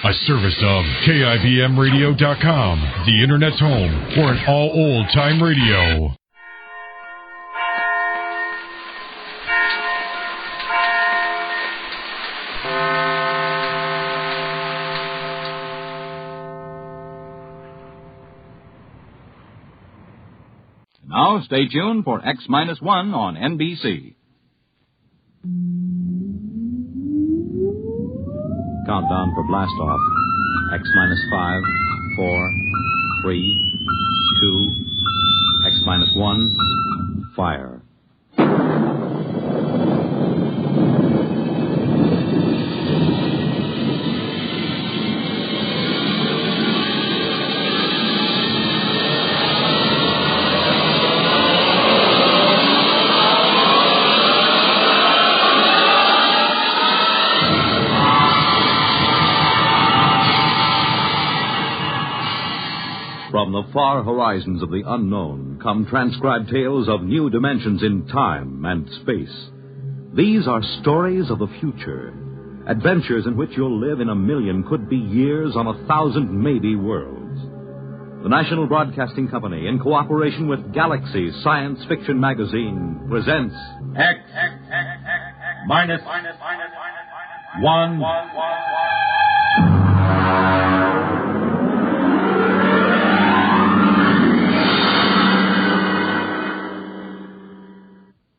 A service of KIBMradio.com, the Internet's home for an all-old-time radio. Now, stay tuned for X-1 on NBC. Countdown for blast-off. X-5, 4, 3, 2, X-1, fire. From the far horizons of the unknown come transcribed tales of new dimensions in time and space. These are stories of the future, adventures in which you'll live in a million could-be years on 1,000 maybe worlds. The National Broadcasting Company, in cooperation with Galaxy Science Fiction Magazine, presents X-1.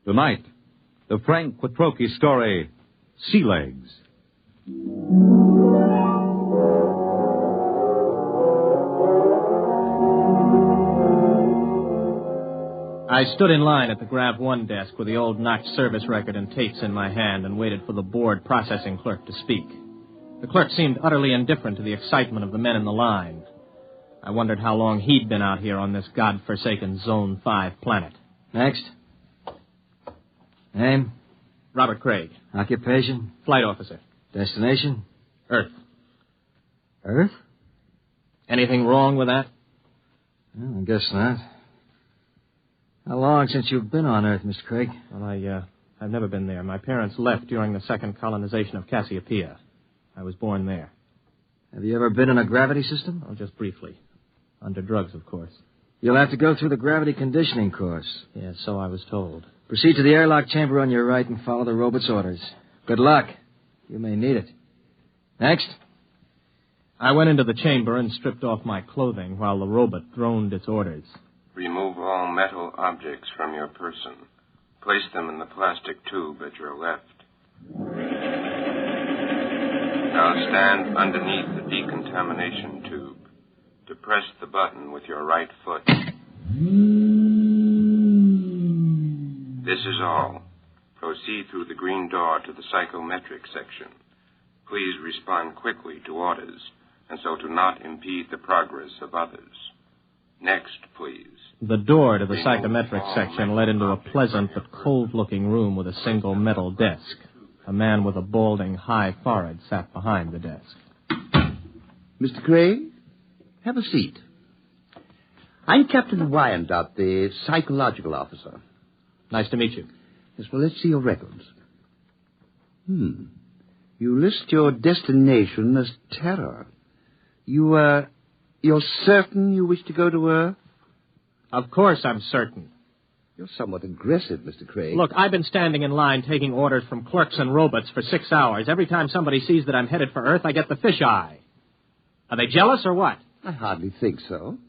Tonight, the Frank Quattrocchi story, Sea Legs. I stood in line at the Grav 1 desk with the old notch service record and tapes in my hand and waited for the board processing clerk to speak. The clerk seemed utterly indifferent to the excitement of the men in the line. I wondered how long he'd been out here on this godforsaken Zone 5 planet. Next. Name? Robert Craig. Occupation? Flight officer. Destination? Earth. Earth? Anything wrong with that? Well, I guess not. How long since you've been on Earth, Mr. Craig? Well, I've never been there. My parents left during the second colonization of Cassiopeia. I was born there. Have you ever been in a gravity system? Oh, just briefly. Under drugs, of course. You'll have to go through the gravity conditioning course. Yes, so I was told. Proceed to the airlock chamber on your right and follow the robot's orders. Good luck. You may need it. Next. I went into the chamber and stripped off my clothing while the robot droned its orders. Remove all metal objects from your person. Place them in the plastic tube at your left. Now stand underneath the decontamination tube. Depress the button with your right foot. This is all. Proceed through the green door to the psychometric section. Please respond quickly to orders, and so to not impede the progress of others. Next, please. The door to the psychometric section led into a pleasant but cold-looking room with a single metal desk. A man with a balding, high forehead sat behind the desk. Mr. Craig, have a seat. I'm Captain Wyandotte, the psychological officer. Nice to meet you. Yes, well, let's see your records. You list your destination as Terror. You're certain you wish to go to Earth? Of course I'm certain. You're somewhat aggressive, Mr. Craig. Look, I've been standing in line taking orders from clerks and robots for 6 hours. Every time somebody sees that I'm headed for Earth, I get the fisheye. Are they jealous or what? I hardly think so.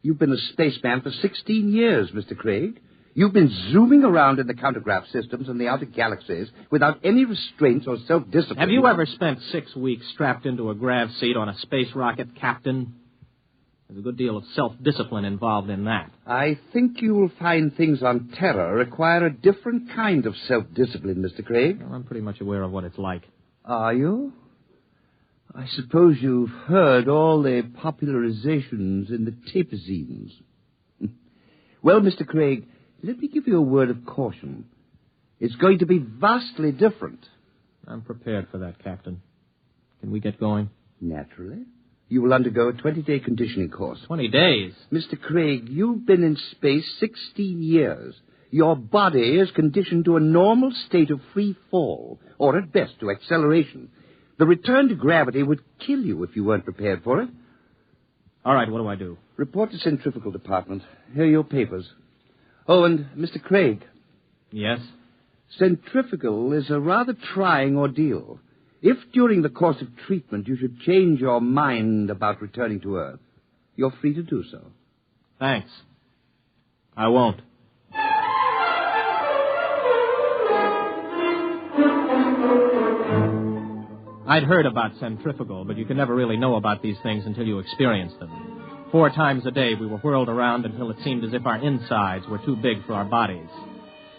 You've been a spaceman for 16 years, Mr. Craig. You've been zooming around in the countergraph systems and the outer galaxies without any restraints or self-discipline. Have you ever spent 6 weeks strapped into a grav seat on a space rocket, Captain? There's a good deal of self-discipline involved in that. I think you will find things on Terror require a different kind of self-discipline, Mr. Craig. Well, I'm pretty much aware of what it's like. Are you? I suppose you've heard all the popularizations in the tapezines. Well, Mr. Craig, let me give you a word of caution. It's going to be vastly different. I'm prepared for that, Captain. Can we get going? Naturally. You will undergo a 20-day conditioning course. 20 days? Mr. Craig, you've been in space 16 years. Your body is conditioned to a normal state of free fall, or at best to acceleration. The return to gravity would kill you if you weren't prepared for it. All right, what do I do? Report to Centrifugal Department. Here are your papers. Oh, and Mr. Craig. Yes? Centrifugal is a rather trying ordeal. If during the course of treatment you should change your mind about returning to Earth, you're free to do so. Thanks. I won't. I'd heard about centrifugal, but you can never really know about these things until you experience them. 4 times a day we were whirled around until it seemed as if our insides were too big for our bodies.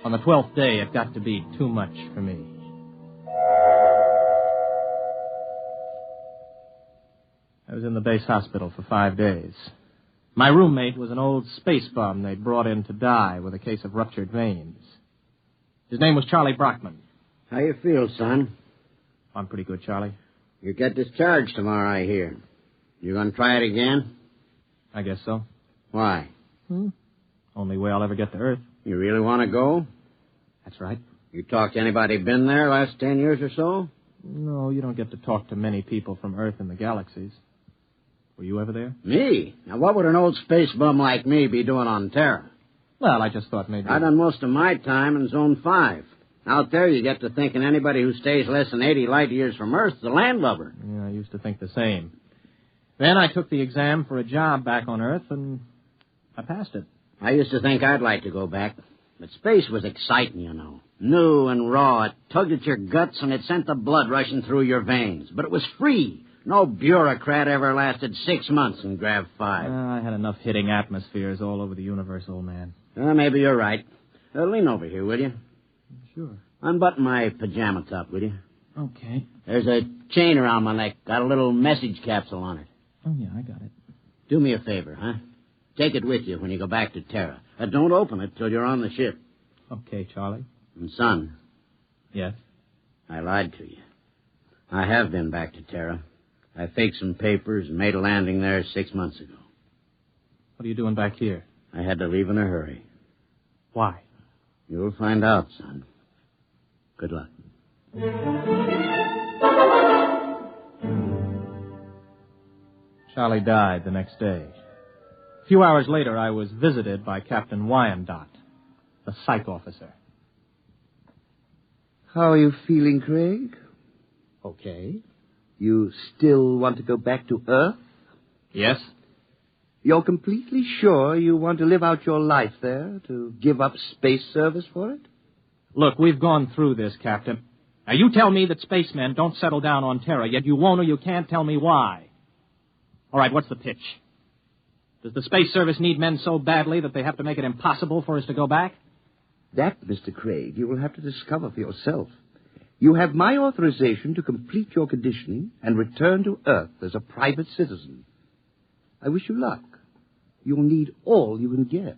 On the 12th day, it got to be too much for me. I was in the base hospital for 5 days. My roommate was an old space bum they'd brought in to die with a case of ruptured veins. His name was Charlie Brockman. How you feel, son? I'm pretty good, Charlie. You get discharged tomorrow, I hear. You gonna try it again? I guess so. Why? Only way I'll ever get to Earth. You really want to go? That's right. You talked to anybody been there last 10 years or so? No, you don't get to talk to many people from Earth and the galaxies. Were you ever there? Me? Now, what would an old space bum like me be doing on Terra? Well, I just thought maybe... I done most of my time in Zone 5. Out there, you get to thinking anybody who stays less than 80 light years from Earth is a landlubber. Yeah, I used to think the same. Then I took the exam for a job back on Earth, and I passed it. I used to think I'd like to go back. But space was exciting, you know. New and raw. It tugged at your guts, and it sent the blood rushing through your veins. But it was free. No bureaucrat ever lasted 6 months in Grav 5. I had enough hitting atmospheres all over the universe, old man. Maybe you're right. Lean over here, will you? Sure. Unbutton my pajama top, will you? Okay. There's a chain around my neck. Got a little message capsule on it. Oh, yeah, I got it. Do me a favor, huh? Take it with you when you go back to Terra. Don't open it till you're on the ship. Okay, Charlie. And, son. Yes? I lied to you. I have been back to Terra. I faked some papers and made a landing there 6 months ago. What are you doing back here? I had to leave in a hurry. Why? You'll find out, son. Good luck. Charlie died the next day. A few hours later, I was visited by Captain Wyandotte, the psych officer. How are you feeling, Craig? Okay. You still want to go back to Earth? Yes? You're completely sure you want to live out your life there, to give up space service for it? Look, we've gone through this, Captain. Now, you tell me that spacemen don't settle down on Terra, yet you won't or you can't tell me why. All right, what's the pitch? Does the Space Service need men so badly that they have to make it impossible for us to go back? That, Mr. Craig, you will have to discover for yourself. You have my authorization to complete your conditioning and return to Earth as a private citizen. I wish you luck. You'll need all you can get.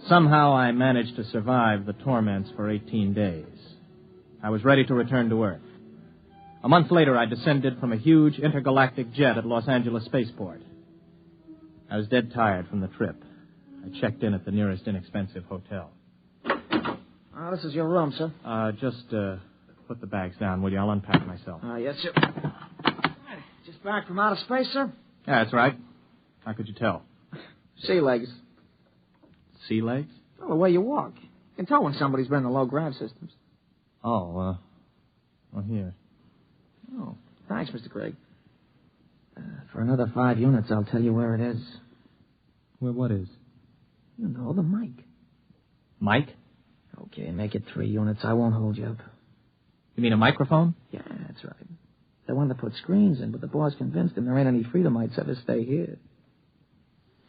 Somehow I managed to survive the torments for 18 days. I was ready to return to Earth. A month later, I descended from a huge intergalactic jet at Los Angeles Spaceport. I was dead tired from the trip. I checked in at the nearest inexpensive hotel. This is your room, sir. Just put the bags down, will you? I'll unpack myself. Yes, sir. Just back from outer space, sir? Yeah, that's right. How could you tell? Sea legs. Sea legs? Well, the way you walk. You can tell when somebody's been in the low-grav systems. Oh, here. Oh, thanks, Mr. Craig. For another 5 units, I'll tell you where it is. Where what is? You know, the mic. Mike? Okay, make it 3 units. I won't hold you up. You mean a microphone? Yeah, that's right. They wanted to put screens in, but the boss convinced him there ain't any Freedomites ever stay here.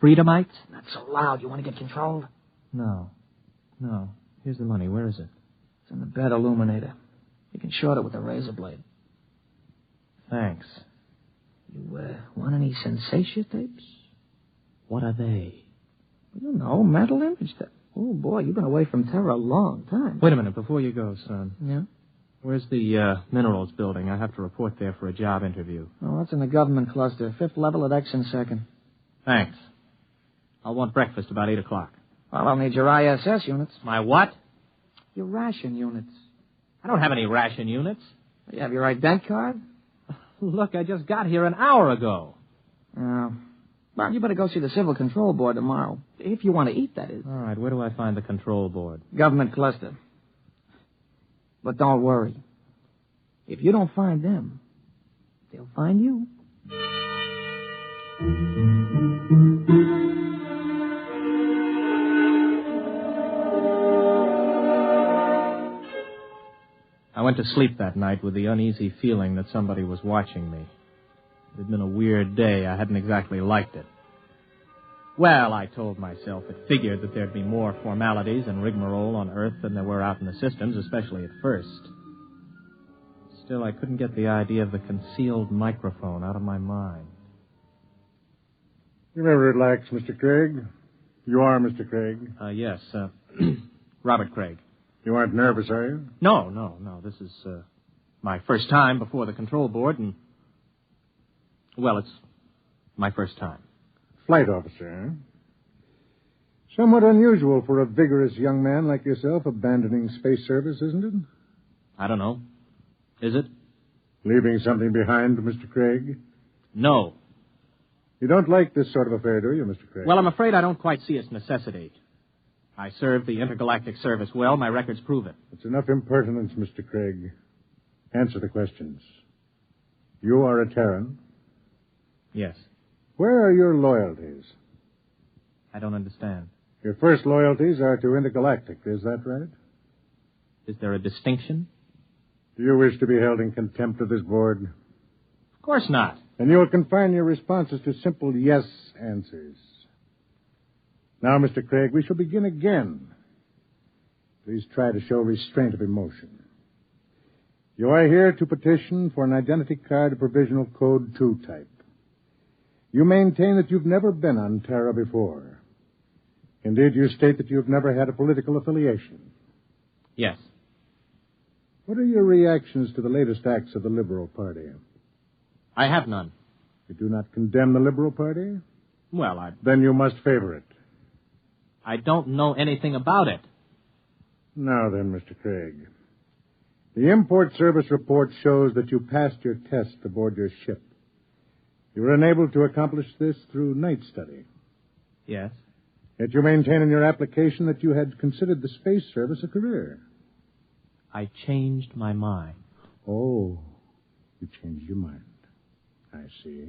Freedomites? Not so loud. You want to get controlled? No. Here's the money. Where is it? It's in the bed illuminator. You can short it with a razor blade. Thanks. You, want any sensation tapes? What are they? You know, mental image tape. Oh, boy, you've been away from Terra a long time. Wait a minute, before you go, son. Yeah? Where's the minerals building? I have to report there for a job interview. Oh, that's in the government cluster. 5th level at X and 2nd. Thanks. I'll want breakfast about 8 o'clock. Well, I'll need your ISS units. My what? Your ration units. I don't have any ration units. You have your ident card? Look, I just got here an hour ago. Oh. Well, you better go see the Civil Control Board tomorrow. If you want to eat, that is. All right, where do I find the control board? Government cluster. But don't worry. If you don't find them, they'll find you. I went to sleep that night with the uneasy feeling that somebody was watching me. It had been a weird day. I hadn't exactly liked it. Well, I told myself it figured that there'd be more formalities and rigmarole on Earth than there were out in the systems, especially at first. Still, I couldn't get the idea of the concealed microphone out of my mind. You may relax, Mr. Craig. You are Mr. Craig. Yes, Robert Craig. You aren't nervous, are you? No. This is my first time before the control board, and, well, it's my first time. Flight officer, eh? Somewhat unusual for a vigorous young man like yourself abandoning space service, isn't it? I don't know. Is it? Leaving something behind, Mr. Craig? No. You don't like this sort of affair, do you, Mr. Craig? Well, I'm afraid I don't quite see its necessity. I served the intergalactic service well. My records prove it. It's enough impertinence, Mr. Craig. Answer the questions. You are a Terran? Yes. Where are your loyalties? I don't understand. Your first loyalties are to intergalactic, is that right? Is there a distinction? Do you wish to be held in contempt of this board? Of course not. And you will confine your responses to simple yes answers. Now, Mr. Craig, we shall begin again. Please try to show restraint of emotion. You are here to petition for an identity card of provisional code 2 type. You maintain that you've never been on Terra before. Indeed, you state that you've never had a political affiliation. Yes. What are your reactions to the latest acts of the Liberal Party? I have none. You do not condemn the Liberal Party? Well, Then you must favor it. I don't know anything about it. Now then, Mr. Craig. The import service report shows that you passed your test aboard your ship. You were unable to accomplish this through night study. Yes. Yet you maintain in your application that you had considered the space service a career. I changed my mind. Oh, you changed your mind. I see.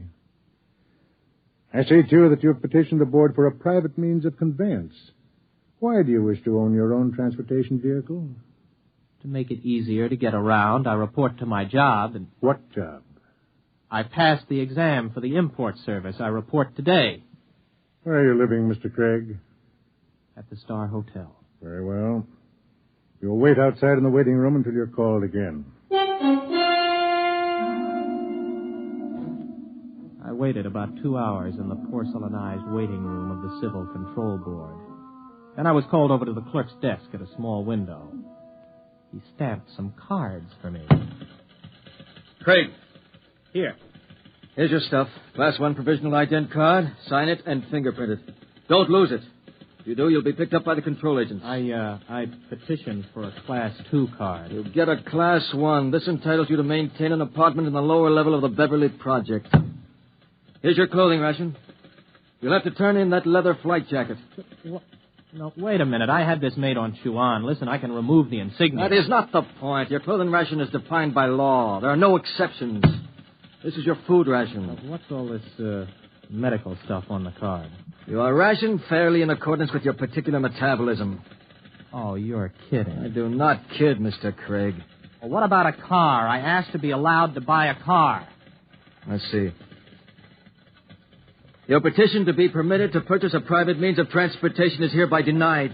I see, too, that you have petitioned the board for a private means of conveyance. Why do you wish to own your own transportation vehicle? To make it easier to get around, I report to my job and... What job? I passed the exam for the import service. I report today. Where are you living, Mr. Craig? At the Star Hotel. Very well. You'll wait outside in the waiting room until you're called again. I waited about 2 hours in the porcelainized waiting room of the Civil Control Board. Then I was called over to the clerk's desk at a small window. He stamped some cards for me. Craig. Here. Here's your stuff. Class 1 provisional ident card. Sign it and fingerprint it. Don't lose it. If you do, you'll be picked up by the control agents. I petitioned for a Class 2 card. You'll get a Class 1. This entitles you to maintain an apartment in the lower level of the Beverly Project. Here's your clothing ration. You'll have to turn in that leather flight jacket. What? No, wait a minute. I had this made on Chuan. Listen, I can remove the insignia. That is not the point. Your clothing ration is defined by law. There are no exceptions. This is your food ration. What's all this medical stuff on the card? You are rationed fairly in accordance with your particular metabolism. Oh, you're kidding. I do not kid, Mr. Craig. Well, what about a car? I asked to be allowed to buy a car. I see. Your petition to be permitted to purchase a private means of transportation is hereby denied.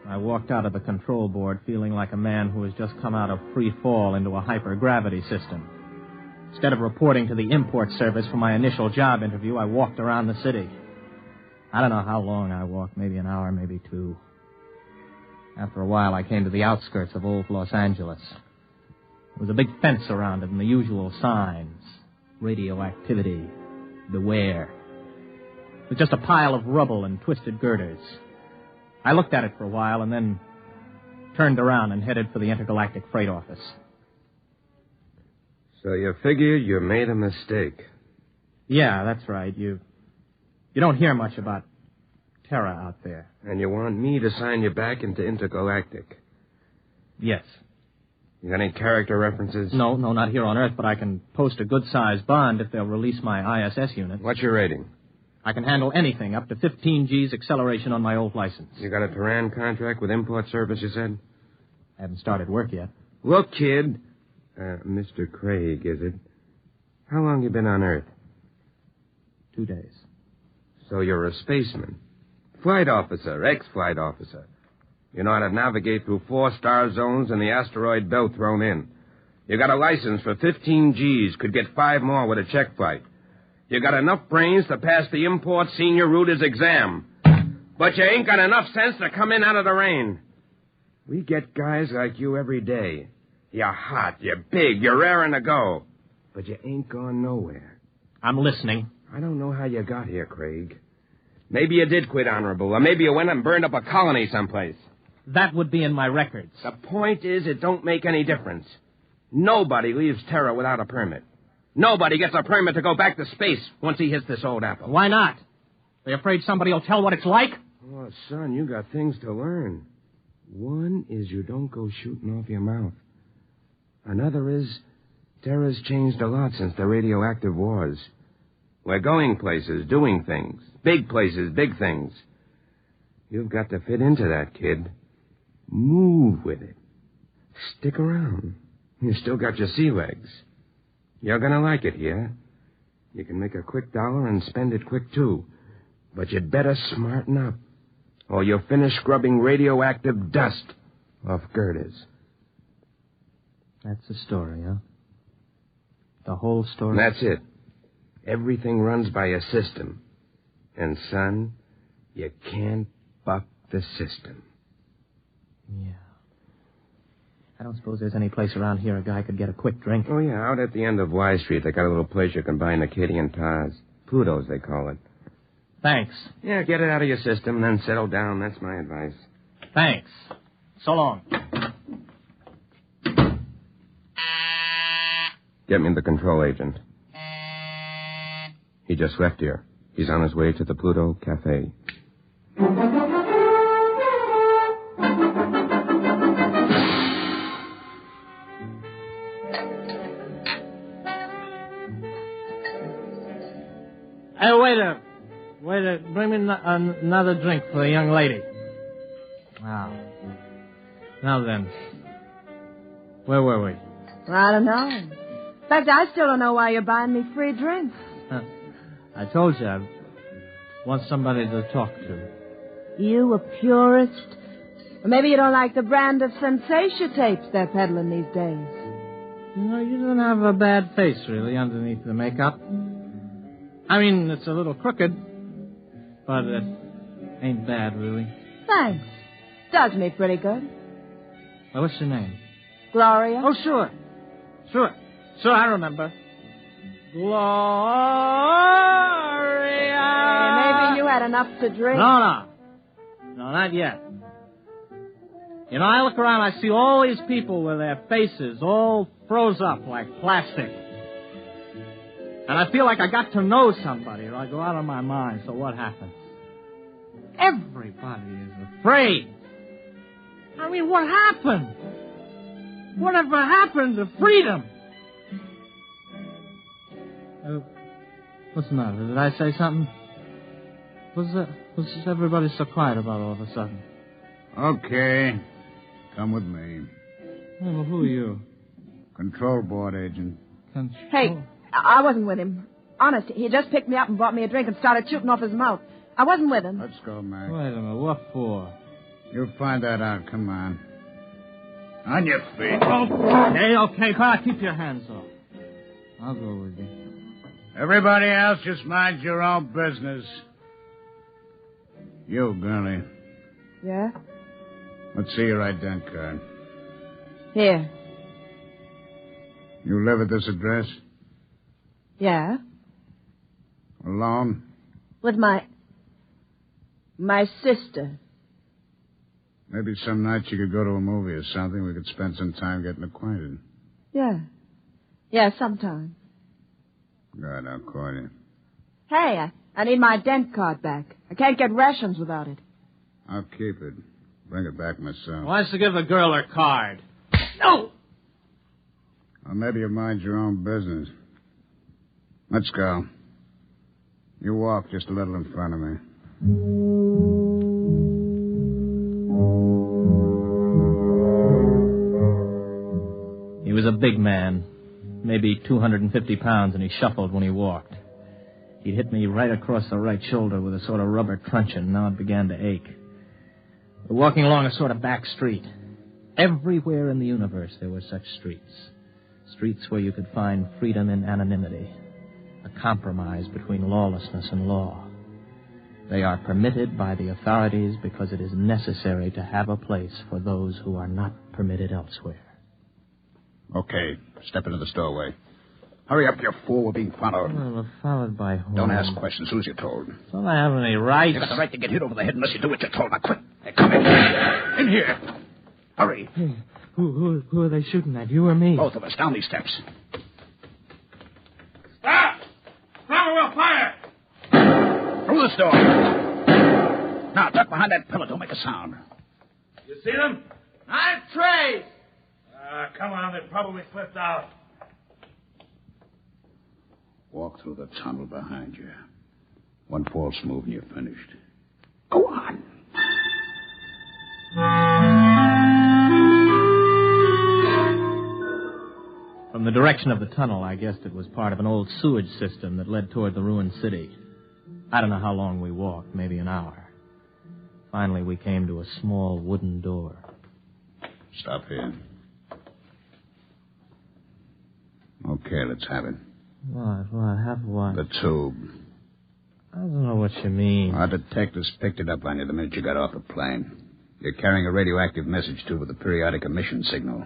I walked out of the control board feeling like a man who has just come out of free fall into a hypergravity system. Instead of reporting to the import service for my initial job interview, I walked around the city. I don't know how long I walked, maybe an hour, maybe 2. After a while, I came to the outskirts of old Los Angeles. There was a big fence around it and the usual signs. Radioactivity. Beware. It was just a pile of rubble and twisted girders. I looked at it for a while and then turned around and headed for the intergalactic freight office. So you figured you made a mistake. Yeah, that's right. You don't hear much about Terra out there. And you want me to sign you back into intergalactic? Yes. You got any character references? No, not here on Earth, but I can post a good-sized bond if they'll release my ISS unit. What's your rating? I can handle anything up to 15 G's acceleration on my old license. You got a Tehran contract with import service, you said? I haven't started work yet. Look, kid. Mr. Craig, is it? How long you been on Earth? 2 days. So you're a spaceman. Flight officer, ex-flight officer. You know how to navigate through 4-star zones and the asteroid belt thrown in. You got a license for 15 G's, could get 5 more with a check flight. You got enough brains to pass the import senior router's exam. But you ain't got enough sense to come in out of the rain. We get guys like you every day. You're hot, you're big, you're raring to go. But you ain't gone nowhere. I'm listening. I don't know how you got here, Craig. Maybe you did quit honorable, or maybe you went and burned up a colony someplace. That would be in my records. The point is, it don't make any difference. Nobody leaves Terra without a permit. Nobody gets a permit to go back to space once he hits this old apple. Why not? They afraid somebody will tell what it's like? Oh, son, you got things to learn. One is you don't go shooting off your mouth. Another is Terra's changed a lot since the radioactive wars. We're going places, doing things. Big places, big things. You've got to fit into that, kid. Move with it. Stick around. You still got your sea legs. You're going to like it here. You can make a quick dollar and spend it quick, too. But you'd better smarten up, or you'll finish scrubbing radioactive dust off girders. That's the story, huh? The whole story? That's it. Everything runs by a system. And, son, you can't buck the system. Yeah. I don't suppose there's any place around here a guy could get a quick drink. Oh, yeah, out at the end of Y Street, they got a little place you can buy Acadian tars. Pluto's, they call it. Thanks. Yeah, get it out of your system, then settle down. That's my advice. Thanks. So long. Get me the control agent. He just left here. He's on his way to the Pluto Cafe. Hey, waiter. Waiter, bring me another drink for the young lady. Wow. Now then. Where were we? I don't know. In fact, I still don't know why you're buying me free drinks. I told you I want somebody to talk to. You a purist? Or maybe you don't like the brand of sensation tapes they're peddling these days. You know, you don't have a bad face, really, underneath the makeup. I mean, it's a little crooked, but it ain't bad, really. Thanks. Does me pretty good. Well, what's your name? Gloria? Oh, sure. Sure, I remember. Gloria! Maybe you had enough to drink. No, not yet. You know, I look around, I see all these people with their faces all froze up like plastic. And I feel like I got to know somebody, or I go out of my mind. So what happens? Everybody is afraid. I mean, what happened? Whatever happened to freedom? What's the matter? Did I say something? What's everybody so quiet about all of a sudden? Okay. Come with me. Hey, well, who are you? Control board agent. Hey, I wasn't with him. Honest, he just picked me up and bought me a drink and started shooting off his mouth. I wasn't with him. Let's go, Mac. Wait a minute, what for? You'll find that out. Come on. On your feet. Okay, pa, keep your hands off. I'll go with you. Everybody else, just mind your own business. You, girlie. Yeah? Let's see your ident card. Here. You live at this address? Yeah? Alone? With my sister. Maybe some night you could go to a movie or something. We could spend some time getting acquainted. Yeah. Yeah, sometime. Good, I'll call you. Hey, I need my dent card back. I can't get rations without it. I'll keep it. Bring it back myself. Wants to give the girl her card. No! Well, maybe you mind your own business. Let's go. You walk just a little in front of me. He was a big man, maybe 250 pounds, and he shuffled when he walked. He'd hit me right across the right shoulder with a sort of rubber truncheon. Now it began to ache. We're walking along a sort of back street. Everywhere in the universe there were such streets. Streets where you could find freedom in anonymity, a compromise between lawlessness and law. They are permitted by the authorities because it is necessary to have a place for those who are not permitted elsewhere. Okay, step into the doorway. Hurry up, you fool. We're being followed. Well, we're followed by whom? Don't ask questions. Who's you told? Don't I have any rights? You got the right to get hit over the head unless you do what you're told. Now, quick. Hey, come in. In here. Hurry. Hey, who are they shooting at, you or me? Both of us. Down these steps. Stop! Stop or we'll fire! Through this door. Now, duck behind that pillar. Don't make a sound. You see them? 9 trays! Come on, they probably slipped out. Walk through the tunnel behind you. One false move and you're finished. Go on. From the direction of the tunnel, I guessed it was part of an old sewage system that led toward the ruined city. I don't know how long we walked, maybe an hour. Finally, we came to a small wooden door. Stop here. Okay, let's have it. What? Have what? The tube. I don't know what you mean. Our detectives picked it up on you the minute you got off the plane. You're carrying a radioactive message tube with a periodic emission signal.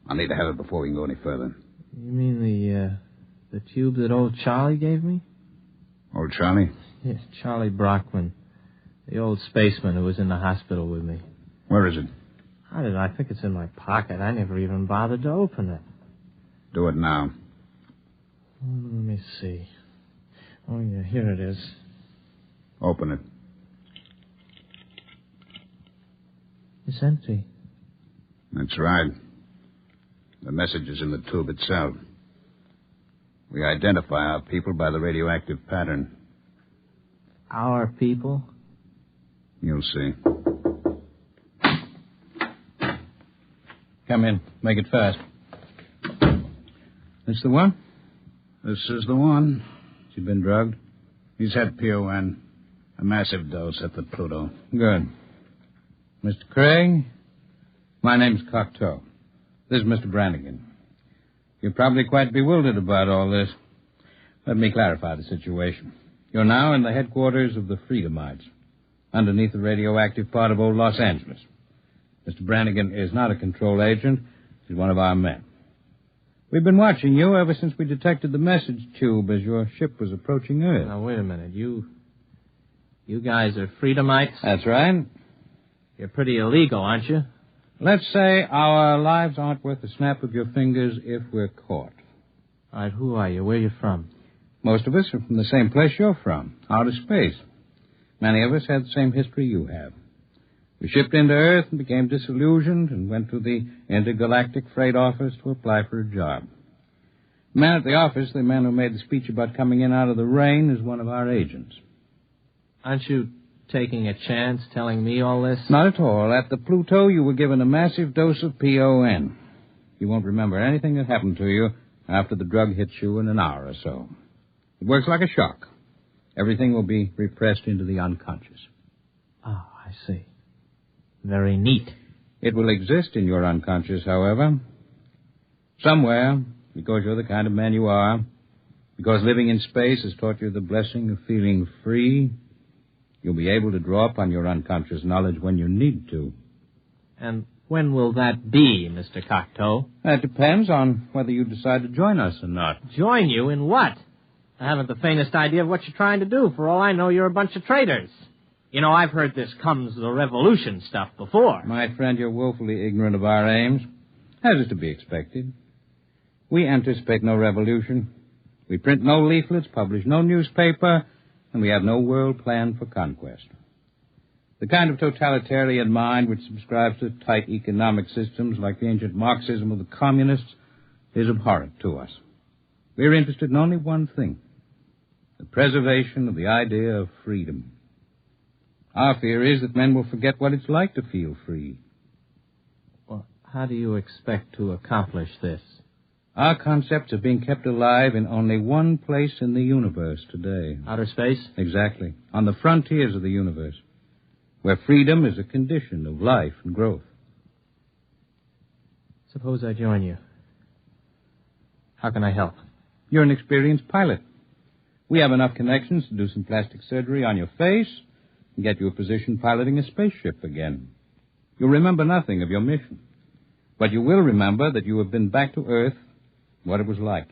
I'll need to have it before we can go any further. You mean the tube that old Charlie gave me? Old Charlie? Yes, Charlie Brockman. The old spaceman who was in the hospital with me. Where is it? I think it's in my pocket. I never even bothered to open it. Do it now. Let me see. Oh, yeah, here it is. Open it. It's empty. That's right. The message is in the tube itself. We identify our people by the radioactive pattern. Our people? You'll see. Come in. Make it fast. This the one? This is the one. She been drugged? He's had PON. A massive dose at the Pluto. Good. Mr. Craig, my name's Cocteau. This is Mr. Brannigan. You're probably quite bewildered about all this. Let me clarify the situation. You're now in the headquarters of the Freedomites, underneath the radioactive part of old Los Angeles. Mr. Brannigan is not a control agent. He's one of our men. We've been watching you ever since we detected the message tube as your ship was approaching Earth. Now, wait a minute. You guys are Freedomites? That's right. You're pretty illegal, aren't you? Let's say our lives aren't worth a snap of your fingers if we're caught. All right, who are you? Where are you from? Most of us are from the same place you're from, outer space. Many of us had the same history you have. We shipped into Earth and became disillusioned and went to the intergalactic freight office to apply for a job. The man at the office, the man who made the speech about coming in out of the rain, is one of our agents. Aren't you taking a chance telling me all this? Not at all. At the Pluto, you were given a massive dose of PON. You won't remember anything that happened to you after the drug hits you in an hour or so. It works like a shock. Everything will be repressed into the unconscious. Oh, I see. Very neat. It will exist in your unconscious, however. Somewhere, because you're the kind of man you are, because living in space has taught you the blessing of feeling free, you'll be able to draw upon your unconscious knowledge when you need to. And When will that be, Mr. Cocteau? That depends on whether you decide to join us or not. Join you in what? I haven't the faintest idea of what you're trying to do. For all I know, you're a bunch of traitors. You know, I've heard this comes the revolution stuff before. My friend, you're woefully ignorant of our aims, as is to be expected. We anticipate no revolution. We print no leaflets, publish no newspaper, and we have no world plan for conquest. The kind of totalitarian mind which subscribes to tight economic systems like the ancient Marxism of the communists is abhorrent to us. We're interested in only one thing, the preservation of the idea of freedom. Our fear is that men will forget what it's like to feel free. Well, how do you expect to accomplish this? Our concepts are being kept alive in only one place in the universe today. Outer space? Exactly. On the frontiers of the universe, where freedom is a condition of life and growth. Suppose I join you. How can I help? You're an experienced pilot. We have enough connections to do some plastic surgery on your face and get you a position piloting a spaceship again. You'll remember nothing of your mission, but you will remember that you have been back to Earth, what it was like.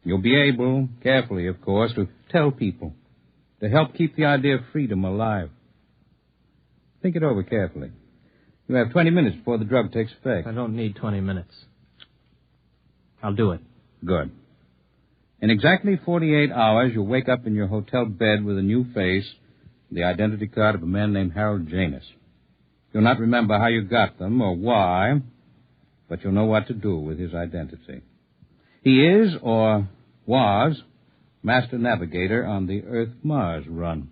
You'll be able, carefully, of course, to tell people, to help keep the idea of freedom alive. Think it over carefully. You have 20 minutes before the drug takes effect. I don't need 20 minutes. I'll do it. Good. In exactly 48 hours, you'll wake up in your hotel bed with a new face, the identity card of a man named Harold Janus. You'll not remember how you got them or why, but you'll know what to do with his identity. He is, or was, master navigator on the Earth-Mars run.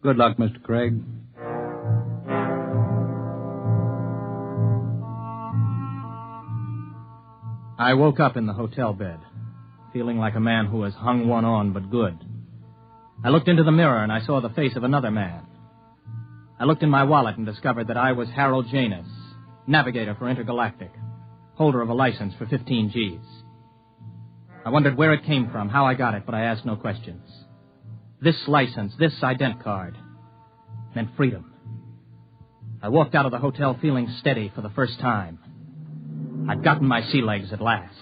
Good luck, Mr. Craig. I woke up in the hotel bed, feeling like a man who has hung one on but good. I looked into the mirror and I saw the face of another man. I looked in my wallet and discovered that I was Harold Janus, navigator for Intergalactic, holder of a license for 15 Gs. I wondered where it came from, how I got it, but I asked no questions. This license, this ident card, meant freedom. I walked out of the hotel feeling steady for the first time. I'd gotten my sea legs at last.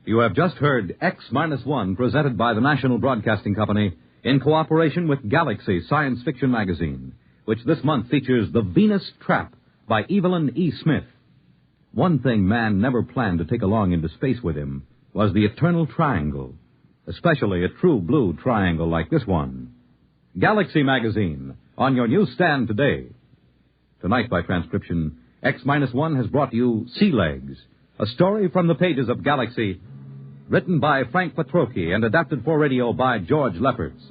You have just heard X-1 presented by the National Broadcasting Company in cooperation with Galaxy Science Fiction Magazine, which this month features The Venus Trap by Evelyn E. Smith. One thing man never planned to take along into space with him was the eternal triangle, especially a true blue triangle like this one. Galaxy Magazine, on your newsstand today. Tonight, by transcription, X-1 has brought you Sea Legs, a story from the pages of Galaxy, written by Frank Petrocchi and adapted for radio by George Lefferts.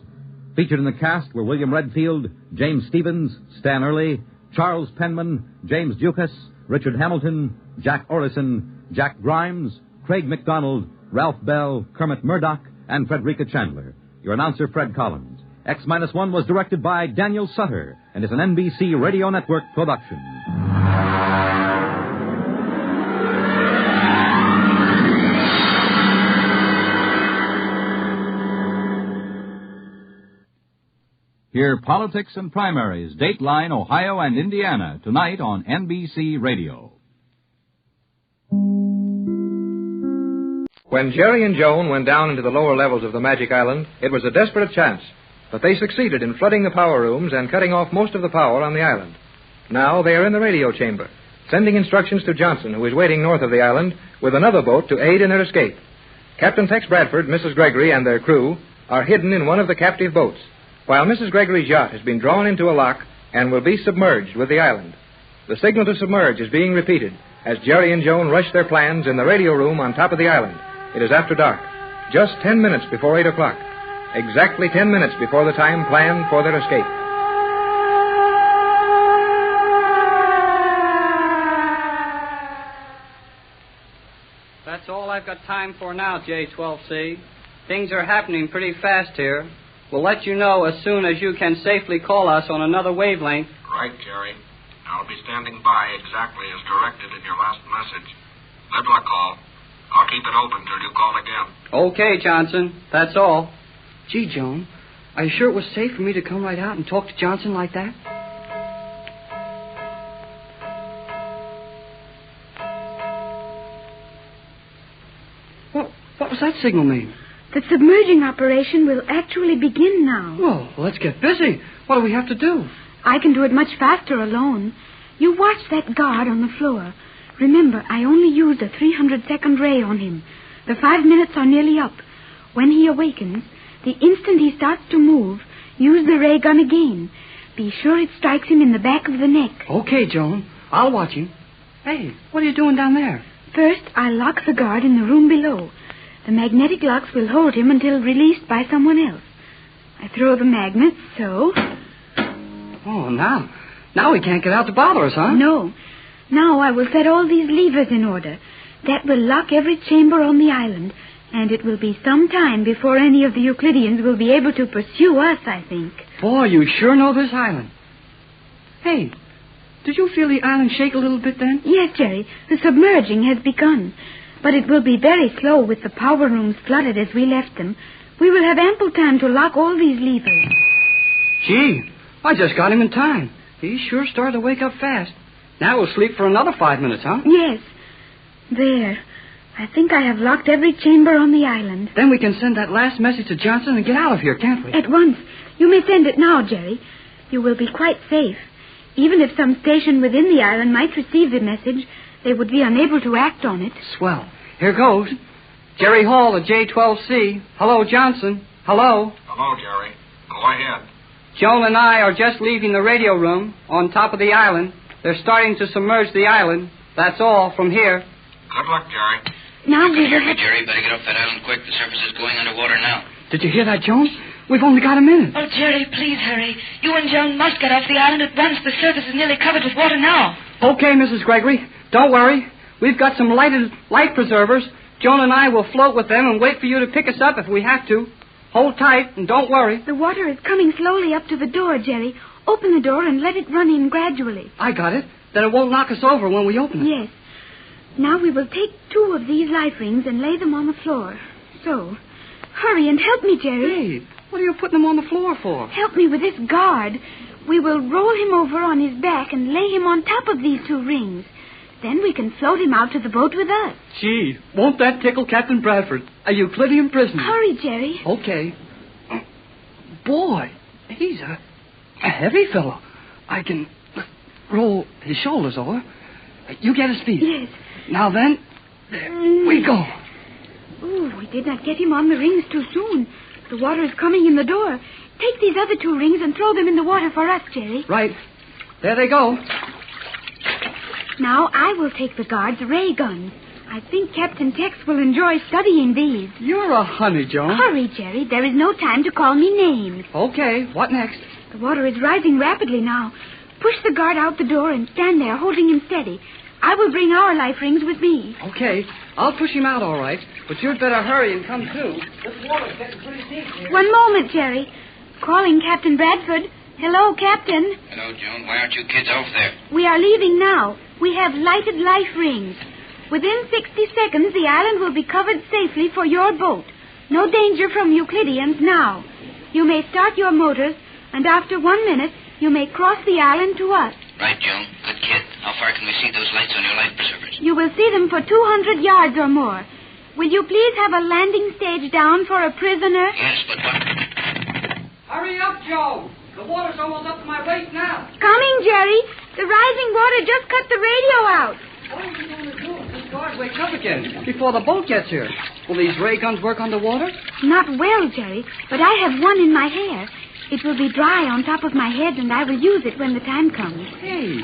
Featured in the cast were William Redfield, James Stevens, Stan Early, Charles Penman, James Dukas, Richard Hamilton, Jack Orlison, Jack Grimes, Craig McDonald, Ralph Bell, Kermit Murdoch, and Frederica Chandler. Your announcer, Fred Collins. X-1 was directed by Daniel Sutter and is an NBC Radio Network production. Hear Politics and Primaries, Dateline, Ohio, and Indiana, tonight on NBC Radio. When Jerry and Joan went down into the lower levels of the Magic Island, it was a desperate chance, but they succeeded in flooding the power rooms and cutting off most of the power on the island. Now they are in the radio chamber, sending instructions to Johnson, who is waiting north of the island, with another boat to aid in their escape. Captain Tex Bradford, Mrs. Gregory, and their crew are hidden in one of the captive boats, while Mrs. Gregory's yacht has been drawn into a lock and will be submerged with the island. The signal to submerge is being repeated as Jerry and Joan rush their plans in the radio room on top of the island. It is after dark, just 10 minutes before 8 o'clock. Exactly 10 minutes before the time planned for their escape. That's all I've got time for now, J12C. Things are happening pretty fast here. We'll let you know as soon as you can safely call us on another wavelength. Right, Jerry. I'll be standing by exactly as directed in your last message. Good luck, call. I'll keep it open till you call again. Okay, Johnson. That's all. Gee, Joan, are you sure it was safe for me to come right out and talk to Johnson like that? What does that signal mean? The submerging operation will actually begin now. Well, let's get busy. What do we have to do? I can do it much faster alone. You watch that guard on the floor. Remember, I only used a 300-second ray on him. The 5 minutes are nearly up. When he awakens, the instant he starts to move, use the ray gun again. Be sure it strikes him in the back of the neck. Okay, Joan. I'll watch him. Hey, what are you doing down there? First, I'll lock the guard in the room below. The magnetic locks will hold him until released by someone else. I throw the magnets, so... Oh, now he can't get out to bother us, huh? No. Now I will set all these levers in order. That will lock every chamber on the island, and it will be some time before any of the Euclideans will be able to pursue us, I think. Boy, you sure know this island. Hey, did you feel the island shake a little bit then? Yes, Jerry. The submerging has begun. But it will be very slow with the power rooms flooded as we left them. We will have ample time to lock all these levers. Gee, I just got him in time. He sure started to wake up fast. Now we'll sleep for another 5 minutes, huh? Yes. There. I think I have locked every chamber on the island. Then we can send that last message to Johnson and get out of here, can't we? At once. You may send it now, Jerry. You will be quite safe. Even if some station within the island might receive the message, they would be unable to act on it. Swell. Here goes. Jerry Hall at J12C. Hello, Johnson. Hello. Hello, Jerry. Go ahead. Joan and I are just leaving the radio room on top of the island. They're starting to submerge the island. That's all from here. Good luck, Jerry. Now you can hear me, Jerry. Better get off that island quick. The surface is going underwater now. Did you hear that, Joan? We've only got a minute. Oh, Jerry, please hurry. You and Joan must get off the island at once. The surface is nearly covered with water now. Okay, Mrs. Gregory. Don't worry. We've got some light preservers. Joan and I will float with them and wait for you to pick us up if we have to. Hold tight and don't worry. The water is coming slowly up to the door, Jerry. Open the door and let it run in gradually. I got it. Then it won't knock us over when we open it. Yes. Now we will take 2 of these life rings and lay them on the floor. So. Hurry and help me, Jerry. Hey, what are you putting them on the floor for? Help me with this guard. We will roll him over on his back and lay him on top of these 2 rings. Then we can float him out to the boat with us. Gee, won't that tickle Captain Bradford? A Euclidean prisoner. Hurry, Jerry. Okay. Boy, he's a heavy fellow. I can roll his shoulders over. You get his feet. Yes. Now then, there we go. Ooh, we did not get him on the rings too soon. The water is coming in the door. Take these other 2 rings and throw them in the water for us, Jerry. Right. There they go. Now I will take the guard's ray gun. I think Captain Tex will enjoy studying these. You're a honey, Joan. Hurry, Jerry. There is no time to call me names. Okay, what next? The water is rising rapidly now. Push the guard out the door and stand there holding him steady. I will bring our life rings with me. Okay, I'll push him out all right, but you'd better hurry and come too. This water's getting pretty deep here. One moment, Jerry. Calling Captain Bradford. Hello, Captain. Hello, Joan. Why aren't you kids off there? We are leaving now. We have lighted life rings. Within 60 seconds, the island will be covered safely for your boat. No danger from Euclideans now. You may start your motors, and after 1 minute, you may cross the island to us. Right, Joan. Good kid. How far can we see those lights on your life preservers? You will see them for 200 yards or more. Will you please have a landing stage down for a prisoner? Yes, but what? Hurry up, Joe. The water's almost up to my waist now. Coming, Jerry. The rising water just cut the radio out. What are we going to do if this guard wakes up again before the boat gets here? Will these ray guns work underwater? Not well, Jerry, but I have one in my hair. It will be dry on top of my head, and I will use it when the time comes. Hey,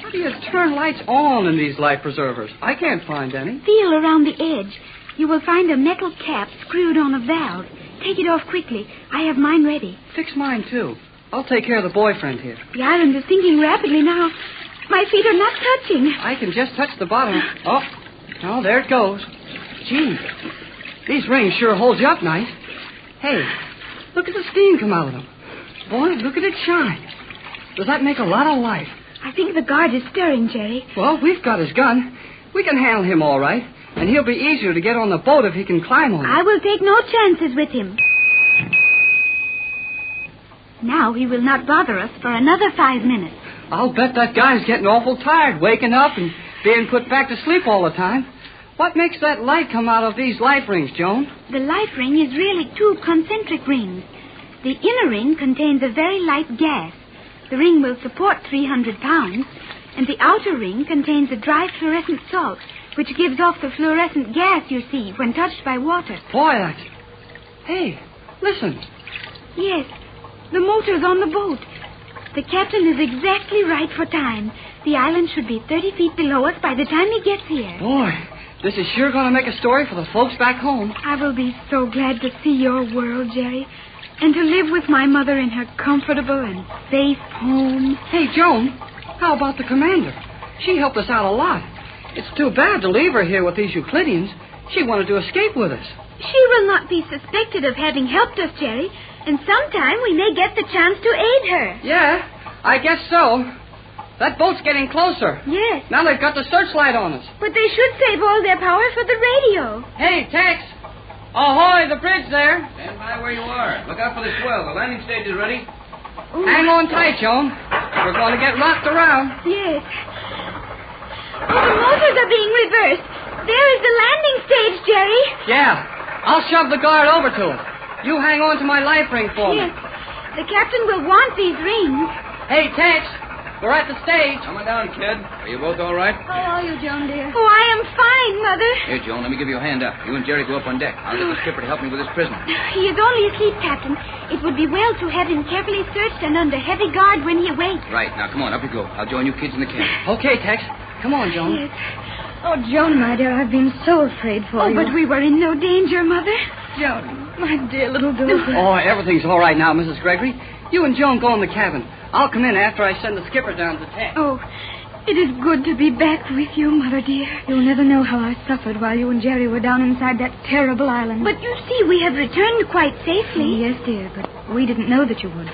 how do you turn lights on in these life preservers? I can't find any. Feel around the edge. You will find a metal cap screwed on a valve. Take it off quickly. I have mine ready. Fix mine, too. I'll take care of the boyfriend here. The island is sinking rapidly now. My feet are not touching. I can just touch the bottom. Oh, there it goes. Gee, these rings sure hold you up nice. Hey, look at the steam come out of them. Boy, look at it shine. Does that make a lot of light? I think the guard is stirring, Jerry. Well, we've got his gun. We can handle him all right. And he'll be easier to get on the boat if he can climb on it. I will take no chances with him. Now he will not bother us for another 5 minutes. I'll bet that guy's getting awful tired, waking up and being put back to sleep all the time. What makes that light come out of these life rings, Joan? The life ring is really 2 concentric rings. The inner ring contains a very light gas. The ring will support 300 pounds, and the outer ring contains a dry fluorescent salt, which gives off the fluorescent gas you see when touched by water. Boy, that's... Hey, listen. Yes, the motor's on the boat. The captain is exactly right for time. The island should be 30 feet below us by the time he gets here. Boy, this is sure going to make a story for the folks back home. I will be so glad to see your world, Jerry, and to live with my mother in her comfortable and safe home. Hey, Joan, how about the commander? She helped us out a lot. It's too bad to leave her here with these Euclideans. She wanted to escape with us. She will not be suspected of having helped us, Jerry, and sometime we may get the chance to aid her. Yeah, I guess so. That boat's getting closer. Yes. Now they've got the searchlight on us. But they should save all their power for the radio. Hey, Tex! Ahoy, the bridge there. Stand by where you are. Look out for the swell. The landing stage is ready. Ooh. Hang on tight, Joan. We're going to get rocked around. Yes. Oh, the motors are being reversed. There is the landing stage, Jerry. Yeah. I'll shove the guard over to it. You hang on to my life ring for me. Yes. The captain will want these rings. Hey, Tex. We're at the stage. Coming down, kid. Are you both all right? How are you, Joan, dear? Oh, I am fine, Mother. Here, Joan, let me give you a hand up. You and Jerry go up on deck. I'll get the skipper to help me with this prisoner. He is only asleep, Captain. It would be well to have him carefully searched and under heavy guard when he awakes. Right. Now, come on, up you go. I'll join you kids in the camp. Okay, Tex. Come on, Joan. Yes. Oh, Joan, my dear, I've been so afraid for you. Oh, but we were in no danger, Mother. Joan, my dear little daughter. Oh, everything's all right now, Mrs. Gregory. You and Joan go in the cabin. I'll come in after I send the skipper down to the tank. Oh, it is good to be back with you, Mother dear. You'll never know how I suffered while you and Jerry were down inside that terrible island. But you see, we have returned quite safely. Yes, dear, but we didn't know that you would.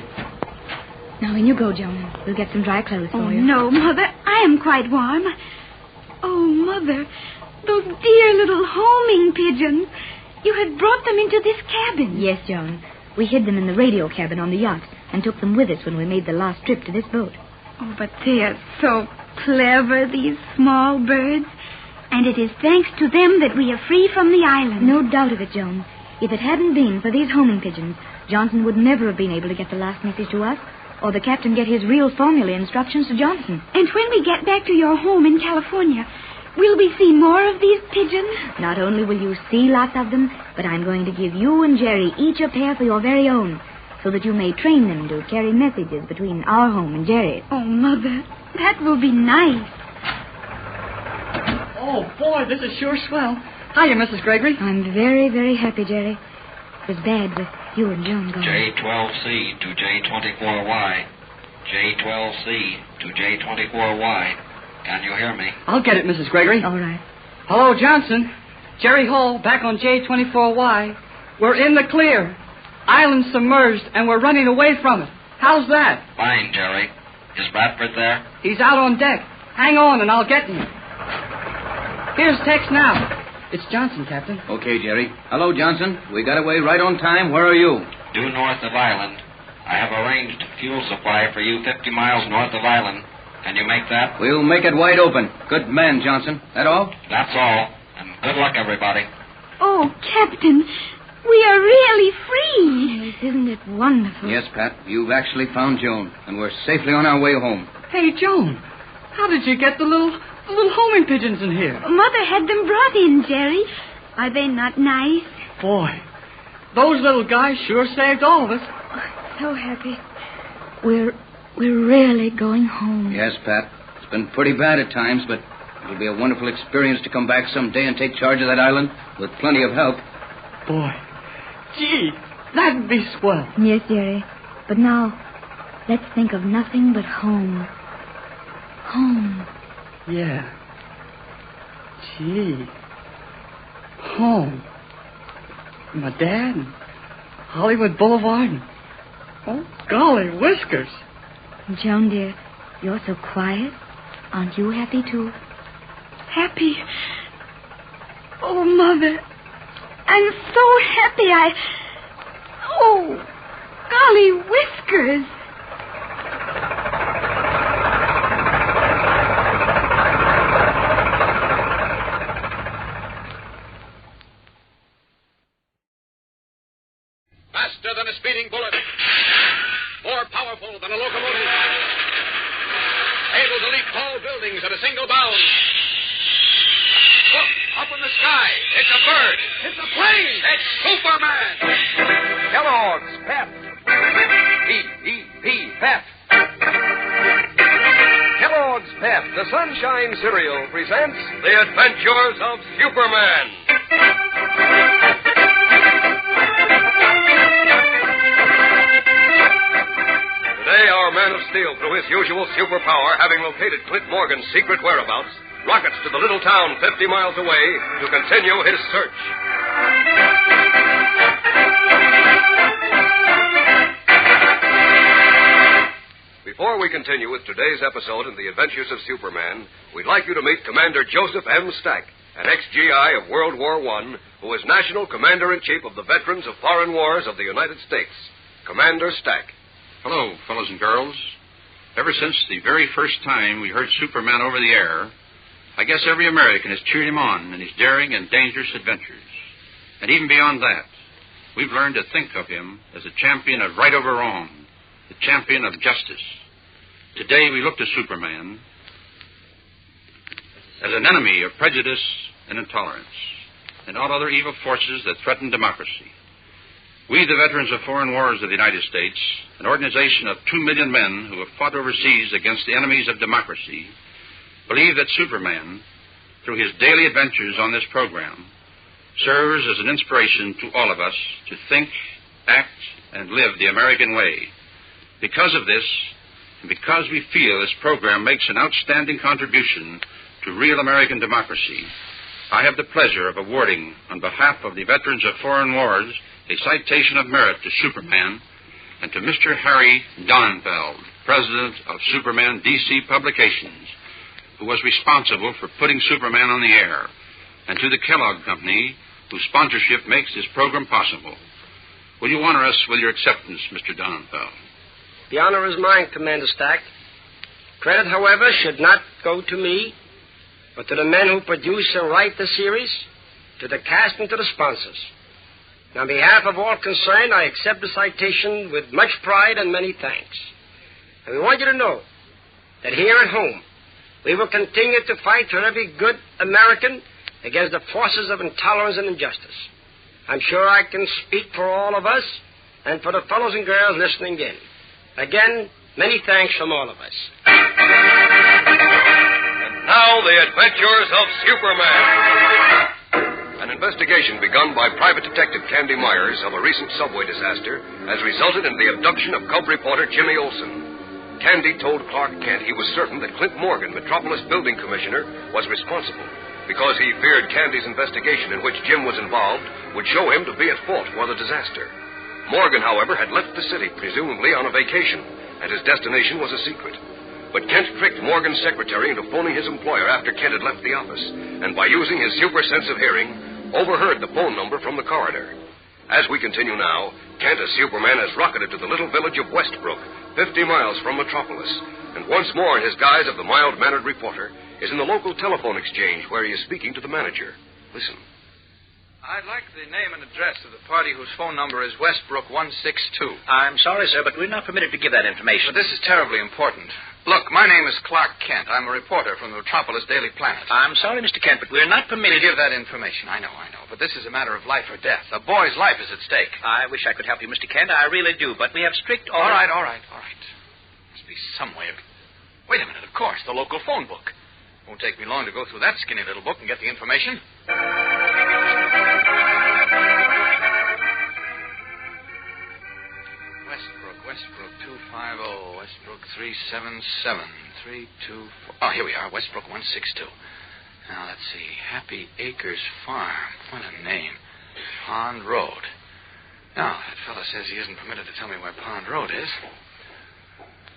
Now, in you go, Joan. We'll get some dry clothes for you. No, Mother. I am quite warm. Oh, Mother, those dear little homing pigeons. You have brought them into this cabin. Yes, Joan. We hid them in the radio cabin on the yacht and took them with us when we made the last trip to this boat. Oh, but they are so clever, these small birds. And it is thanks to them that we are free from the island. No doubt of it, Joan. If it hadn't been for these homing pigeons, Johnson would never have been able to get the last message to us, or the captain get his real formula instructions to Johnson. And when we get back to your home in California, will we see more of these pigeons? Not only will you see lots of them, but I'm going to give you and Jerry each a pair for your very own, so that you may train them to carry messages between our home and Jerry's. Oh, Mother, that will be nice. Oh, boy, this is sure swell. Hiya, Mrs. Gregory. I'm very, very happy, Jerry. It was bad with you and Joan gone. J12C to J24Y. J12C to J24Y. Can you hear me? I'll get it, Mrs. Gregory. All right. Hello, Johnson. Jerry Hall, back on J24Y. We're in the clear. Island submerged, and we're running away from it. How's that? Fine, Jerry. Is Bradford there? He's out on deck. Hang on, and I'll get him. Here's Tex now. It's Johnson, Captain. Okay, Jerry. Hello, Johnson. We got away right on time. Where are you? Due north of island. I have arranged fuel supply for you 50 miles north of island. Can you make that? We'll make it wide open. Good man, Johnson. That all? That's all. And good luck, everybody. Oh, Captain, we are really free. Yes, isn't it wonderful? Yes, Pat. You've actually found Joan, and we're safely on our way home. Hey, Joan, how did you get the little homing pigeons in here? Mother had them brought in, Jerry. Are they not nice? Boy, those little guys sure saved all of us. So happy. We're really going home. Yes, Pat. It's been pretty bad at times, but it'll be a wonderful experience to come back someday and take charge of that island with plenty of help. Boy, gee, that'd be swell. Yes, Jerry. But now, let's think of nothing but home. Home. Yeah. Gee. Home. My dad and Hollywood Boulevard and... Oh, golly whiskers. Joan, dear, you're so quiet. Aren't you happy, too? Happy? Oh, Mother, I'm so happy. Oh, Golly whiskers! Faster than a speeding bullet. More powerful than a locomotive. Able to leap tall buildings at a single bound. Look, up in the sky. It's a bird. It's a plane. It's Superman. Kellogg's Pep. P-E-P, Pep. Kellogg's Pep, the Sunshine Cereal, presents The Adventures of Superman. Today, our Man of Steel, through his usual superpower, having located Clint Morgan's secret whereabouts, rockets to the little town 50 miles away to continue his search. Before we continue with today's episode in The Adventures of Superman, we'd like you to meet Commander Joseph M. Stack, an ex-GI of World War I, who is National Commander-in-Chief of the Veterans of Foreign Wars of the United States. Commander Stack. Hello, fellows and girls. Ever since the very first time we heard Superman over the air, I guess every American has cheered him on in his daring and dangerous adventures. And even beyond that, we've learned to think of him as a champion of right over wrong, the champion of justice. Today we look to Superman as an enemy of prejudice and intolerance and all other evil forces that threaten democracy. We, the Veterans of Foreign Wars of the United States, an organization of 2 million men who have fought overseas against the enemies of democracy, believe that Superman, through his daily adventures on this program, serves as an inspiration to all of us to think, act, and live the American way. Because of this, and because we feel this program makes an outstanding contribution to real American democracy, I have the pleasure of awarding, on behalf of the Veterans of Foreign Wars, a citation of merit to Superman and to Mr. Harry Donenfeld, President of Superman DC Publications, who was responsible for putting Superman on the air, and to the Kellogg Company, whose sponsorship makes this program possible. Will you honor us with your acceptance, Mr. Donenfeld? The honor is mine, Commander Stack. Credit, however, should not go to me, but to the men who produce and write the series, to the cast and to the sponsors. And on behalf of all concerned, I accept the citation with much pride and many thanks. And we want you to know that here at home, we will continue to fight for every good American against the forces of intolerance and injustice. I'm sure I can speak for all of us and for the fellows and girls listening in. Again, many thanks from all of us. And now, The Adventures of Superman. An investigation begun by Private Detective Candy Myers of a recent subway disaster has resulted in the abduction of cub reporter Jimmy Olsen. Candy told Clark Kent he was certain that Clint Morgan, Metropolis Building Commissioner, was responsible because he feared Candy's investigation in which Jim was involved would show him to be at fault for the disaster. Morgan, however, had left the city, presumably on a vacation, and his destination was a secret. But Kent tricked Morgan's secretary into phoning his employer after Kent had left the office, and by using his super sense of hearing, overheard the phone number from the corridor. As we continue now, Kent as Superman has rocketed to the little village of Westbrook, 50 miles from Metropolis, and once more in his guise of the mild-mannered reporter is in the local telephone exchange where he is speaking to the manager. Listen. I'd like the name and address of the party whose phone number is Westbrook 162. I'm sorry, sir, but we're not permitted to give that information. But this is terribly important. Look, my name is Clark Kent. I'm a reporter from the Metropolis Daily Planet. I'm sorry, Mr. Kent, but we're not permitted to give that information. I know. But this is a matter of life or death. A boy's life is at stake. I wish I could help you, Mr. Kent. I really do, but we have strict orders. All right. Must be some way of... Wait a minute, of course, the local phone book. Won't take me long to go through that skinny little book and get the information. Westbrook 250, Westbrook 377, 324. Oh, here we are, Westbrook 162. Now, let's see. Happy Acres Farm. What a name. Pond Road. Now, that fellow says he isn't permitted to tell me where Pond Road is.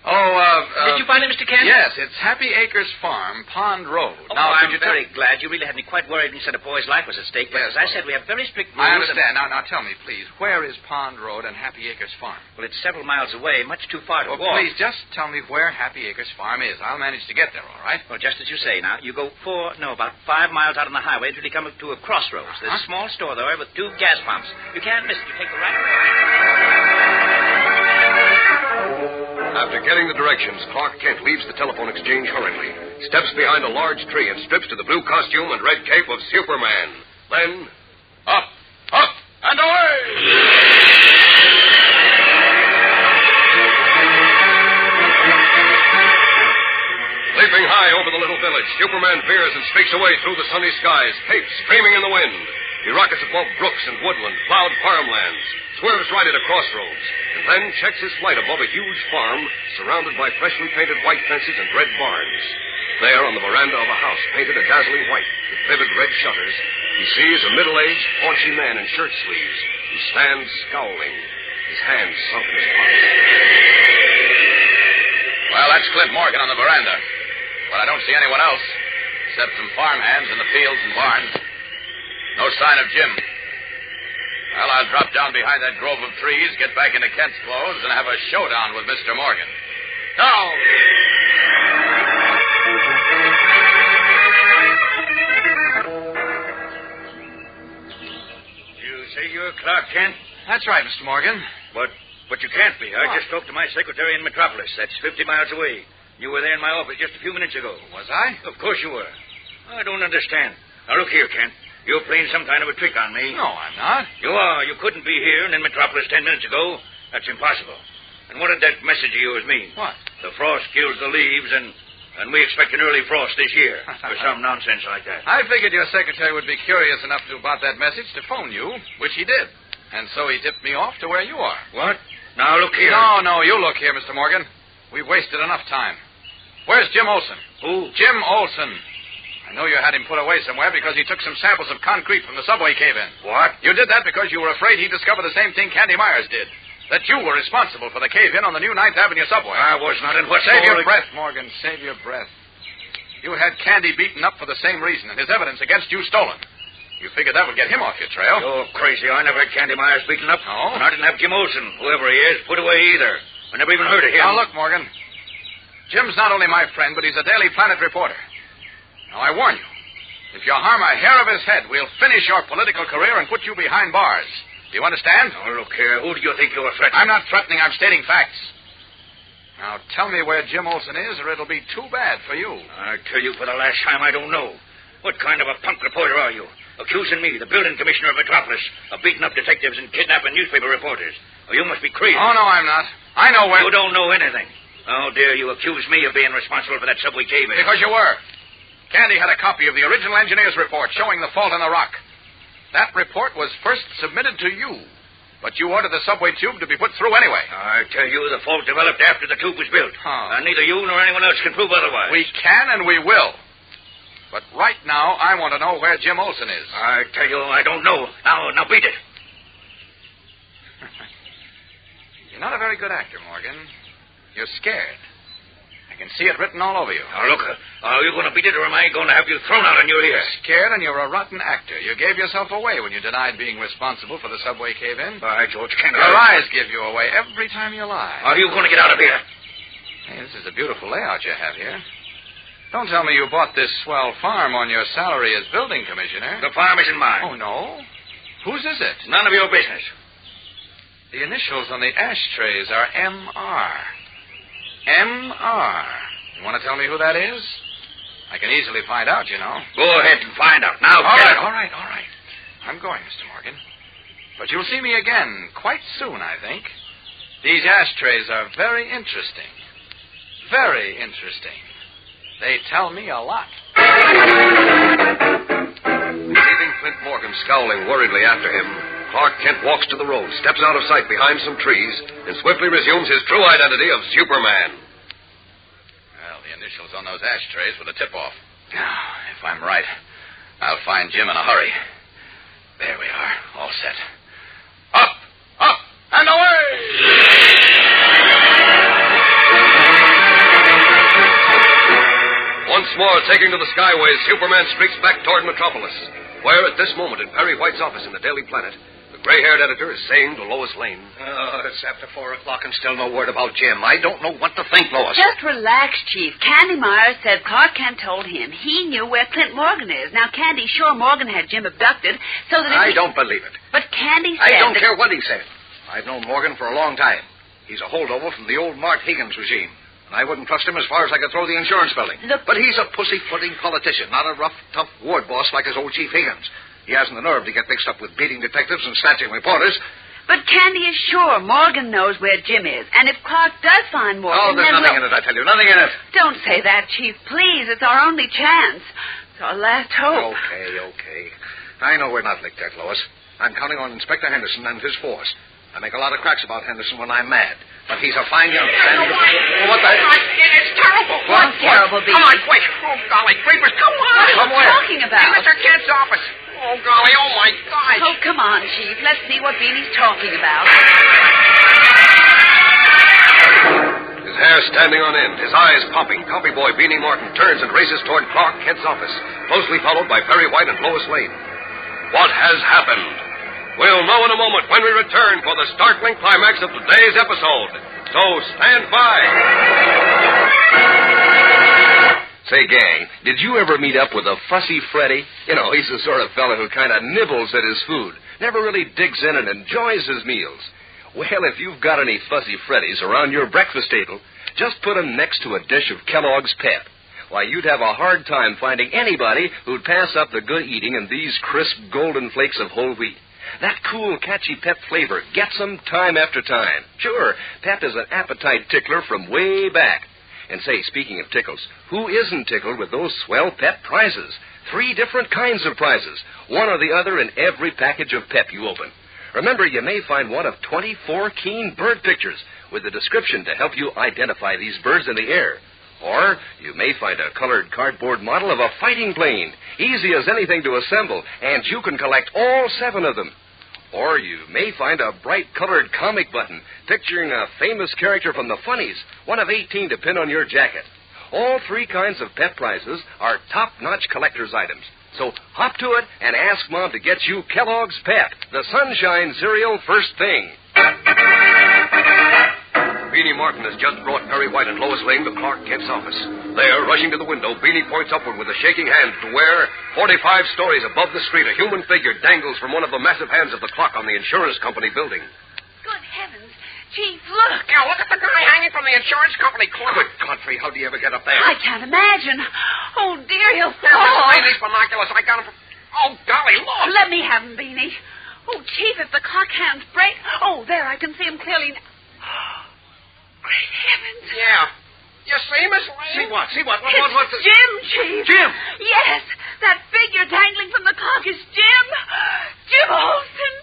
Did you find it, Mr. Kent? Yes, it's Happy Acres Farm, Pond Road. Now, I'm very glad. You really had me quite worried when you said a boy's life was at stake. But Yes, as I said, we have very strict rules. I understand. Now, tell me, please, where is Pond Road and Happy Acres Farm? Well, it's several miles away, much too far to walk. Please, just tell me where Happy Acres Farm is. I'll manage to get there, all right? Well, just as you say. Now, you go about 5 miles out on the highway until you come to a crossroads. There's a small store there with 2 gas pumps. You can't miss it. You take the right After getting the directions, Clark Kent leaves the telephone exchange hurriedly, steps behind a large tree, and strips to the blue costume and red cape of Superman. Then, up, and away! Leaping high over the little village, Superman veers and streaks away through the sunny skies, cape streaming in the wind. He rockets above brooks and woodland, plowed farmlands, swerves right at a crossroads, and then checks his flight above a huge farm surrounded by freshly painted white fences and red barns. There, on the veranda of a house painted a dazzling white with vivid red shutters, he sees a middle-aged, paunchy man in shirt sleeves who stands scowling, his hands sunk in his pockets. Well, that's Clint Morgan on the veranda. But I don't see anyone else, except some farmhands in the fields and barns. No sign of Jim. Well, I'll drop down behind that grove of trees, get back into Kent's clothes, and have a showdown with Mr. Morgan. Now! You say you're Clark Kent? That's right, Mr. Morgan. But you can't be. I just talked to my secretary in Metropolis. That's 50 miles away. You were there in my office just a few minutes ago. Was I? Of course you were. I don't understand. Now, look here, Kent. You're playing some kind of a trick on me. No, I'm not. You are. You couldn't be here and in Metropolis 10 minutes ago. That's impossible. And what did that message of yours mean? What? The frost kills the leaves, and we expect an early frost this year. Or some nonsense like that. I figured your secretary would be curious enough about that message to phone you, which he did. And so he tipped me off to where you are. What? Now, look here. No, you look here, Mr. Morgan. We've wasted enough time. Where's Jim Olsen? Who? Jim Olsen. I know you had him put away somewhere because he took some samples of concrete from the subway cave-in. What? You did that because you were afraid he'd discover the same thing Candy Myers did. That you were responsible for the cave-in on the new 9th Avenue subway. I was not, and what's Save more... your breath, Morgan. Save your breath. You had Candy beaten up for the same reason, and his evidence against you stolen. You figured that would get him off your trail. You're crazy. I never had Candy Myers beaten up. No? And I didn't have Jim Olsen, whoever he is, put away either. I never even heard of him. Now, look, Morgan. Jim's not only my friend, but he's a Daily Planet reporter. Now, I warn you. If you harm a hair of his head, we'll finish your political career and put you behind bars. Do you understand? Oh, look here. Who do you think you're threatening? I'm not threatening. I'm stating facts. Now, tell me where Jim Olsen is, or it'll be too bad for you. I tell you for the last time, I don't know. What kind of a punk reporter are you? Accusing me, the building commissioner of Metropolis, of beating up detectives and kidnapping newspaper reporters. Oh, you must be crazy. Oh, no, I'm not. I know where... You don't know anything. How dare you accuse me of being responsible for that subway cave-in? Because you were. Candy had a copy of the original engineer's report showing the fault in the rock. That report was first submitted to you, but you ordered the subway tube to be put through anyway. I tell you, the fault developed after the tube was built. And neither you nor anyone else can prove otherwise. We can and we will. But right now, I want to know where Jim Olsen is. I tell you, I don't know. Now beat it. You're not a very good actor, Morgan. You're scared. I can see it written all over you. Now, look, are you going to beat it, or am I going to have you thrown out on your ear? You're scared, and you're a rotten actor. You gave yourself away when you denied being responsible for the subway cave-in. By George, can't Your eyes give you away every time you lie. Are you going to get out of here? Hey, this is a beautiful layout you have here. Don't tell me you bought this swell farm on your salary as building commissioner. The farm isn't mine. Oh, no? Whose is it? None of your business. The initials on the ashtrays are M.R. M.R. You want to tell me who that is? I can easily find out, you know. Go ahead and find out. Now, all right. I'm going, Mr. Morgan. But you'll see me again quite soon, I think. These ashtrays are very interesting. Very interesting. They tell me a lot. Leaving Clint Morgan scowling worriedly after him, Clark Kent walks to the road, steps out of sight behind some trees, and swiftly resumes his true identity of Superman. Well, the initials on those ashtrays were the tip-off. Now, if I'm right, I'll find Jim in a hurry. There we are, all set. Up, and away! more taking to the skyways, Superman streaks back toward Metropolis, where at this moment in Perry White's office in the Daily Planet, the gray-haired editor is saying to Lois Lane, it's after 4 o'clock and still no word about Jim. I don't know what to think, Lois. Just relax, Chief. Candy Myers said Clark Kent told him he knew where Clint Morgan is. Now, Candy's sure Morgan had Jim abducted, so that I don't believe it. But Candy said I don't that... care what he said. I've known Morgan for a long time. He's a holdover from the old Mart Higgins regime. And I wouldn't trust him as far as I could throw the insurance building. Look... But he's a pussyfooting politician, not a rough, tough ward boss like his old Chief Higgins. He hasn't the nerve to get mixed up with beating detectives and snatching reporters. But Candy is sure Morgan knows where Jim is. And if Clark does find Morgan... Oh, there's nothing in it, I tell you. Nothing in it. Don't say that, Chief. Please. It's our only chance. It's our last hope. Okay. I know we're not licked yet, Lois. I'm counting on Inspector Henderson and his force. I make a lot of cracks about Henderson when I'm mad. But he's a fine young man. What the... It's terrible. What's terrible, Beanie? Come on, quick. Oh, golly, creepers, come on. What are you talking about? In Mr. Kent's office. Oh, golly, oh, my gosh. Oh, come on, Chief. Let's see what Beanie's talking about. his hair standing on end, his eyes popping, copy boy Beanie Martin turns and races toward Clark Kent's office, closely followed by Perry White and Lois Lane. What has happened? We'll know in a moment when we return for the startling climax of today's episode. So stand by. Say, gang, did you ever meet up with a fussy Freddy? You know, he's the sort of fellow who kind of nibbles at his food, never really digs in and enjoys his meals. Well, if you've got any fussy Freddys around your breakfast table, just put them next to a dish of Kellogg's Pep. Why, you'd have a hard time finding anybody who'd pass up the good eating in these crisp golden flakes of whole wheat. That cool, catchy Pep flavor gets them time after time. Sure, Pep is an appetite tickler from way back. And say, speaking of tickles, who isn't tickled with those swell Pep prizes? 3 different kinds of prizes, one or the other in every package of Pep you open. Remember, you may find one of 24 keen bird pictures with a description to help you identify these birds in the air. Or you may find a colored cardboard model of a fighting plane, easy as anything to assemble, and you can collect all 7 of them. Or you may find a bright colored comic button picturing a famous character from the funnies, one of 18 to pin on your jacket. All 3 kinds of Pep prizes are top-notch collector's items. So hop to it and ask Mom to get you Kellogg's Pep, the Sunshine cereal first thing. Beanie Martin has just brought Perry White and Lois Lane to Clark Kent's office. There, rushing to the window, Beanie points upward with a shaking hand to where, 45 stories above the street, a human figure dangles from one of the massive hands of the clock on the insurance company building. Good heavens. Chief, look. Now, look at the guy hanging from the insurance company clock. Good country, how do you ever get up there? I can't imagine. Oh, dear, he'll Now, fall. just these binoculars. I got him from... Oh, golly, look. Let me have him, Beanie. Oh, Chief, if the clock hands break... Oh, there, I can see him clearly now. Great heavens. Yeah. You see, Miss Lane? See what? It's Jim, Chief. Jim? Yes, that figure dangling from the clock is Jim. Jim Olsen.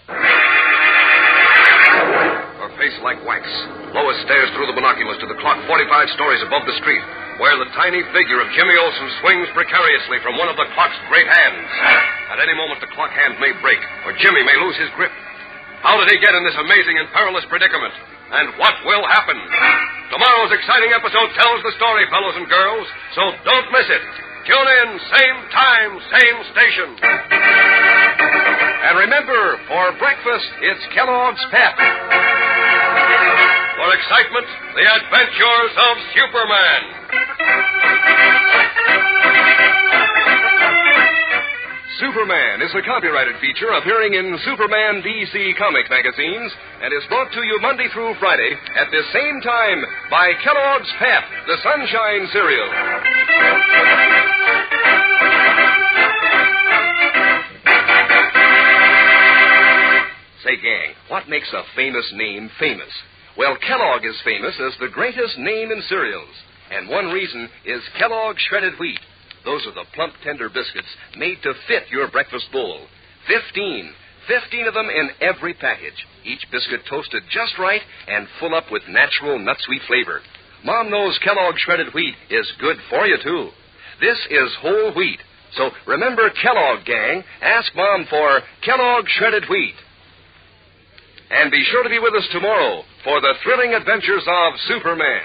Her face like wax. Lois stares through the binoculars to the clock 45 stories above the street, where the tiny figure of Jimmy Olsen swings precariously from one of the clock's great hands. At any moment, the clock hand may break, or Jimmy may lose his grip. How did he get in this amazing and perilous predicament? And what will happen? Tomorrow's exciting episode tells the story, fellows and girls, so don't miss it. Tune in, same time, same station. And remember, for breakfast, it's Kellogg's Pep. For excitement, the adventures of Superman. Superman is a copyrighted feature appearing in Superman DC comic magazines and is brought to you Monday through Friday at this same time by Kellogg's Pep, the Sunshine cereal. Say, gang, what makes a famous name famous? Well, Kellogg is famous as the greatest name in cereals. And one reason is Kellogg Shredded Wheat. Those are the plump, tender biscuits made to fit your breakfast bowl. 15 of them in every package. Each biscuit toasted just right and full up with natural nut-sweet flavor. Mom knows Kellogg Shredded Wheat is good for you, too. This is whole wheat. So remember Kellogg, gang. Ask Mom for Kellogg Shredded Wheat. And be sure to be with us tomorrow for the thrilling adventures of Superman.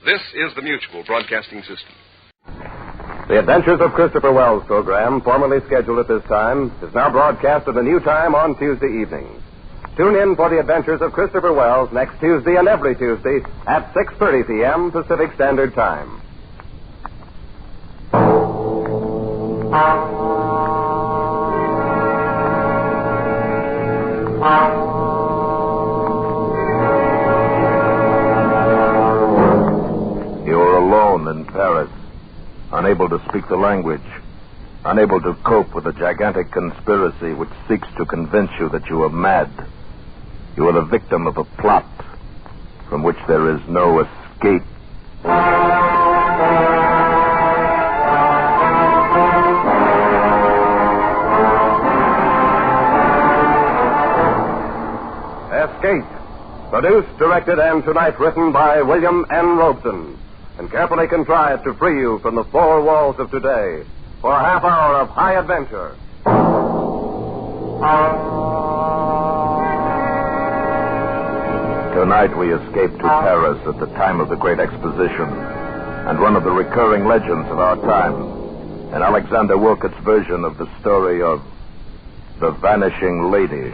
This is the Mutual Broadcasting System. The Adventures of Christopher Wells program, formerly scheduled at this time, is now broadcast at a new time on Tuesday evenings. Tune in for The Adventures of Christopher Wells next Tuesday and every Tuesday at 6:30 p.m. Pacific Standard Time. You're alone in Paris, unable to speak the language, unable to cope with a gigantic conspiracy which seeks to convince you that you are mad. You are the victim of a plot from which there is no escape. Escape. Produced, directed, and tonight written by William N. Robeson, and carefully contrived to free you from the four walls of today for a half hour of high adventure. Tonight we escape to Paris at the time of the Great Exposition, and one of the recurring legends of our time, in Alexander Wilcott's version of the story of the Vanishing Lady.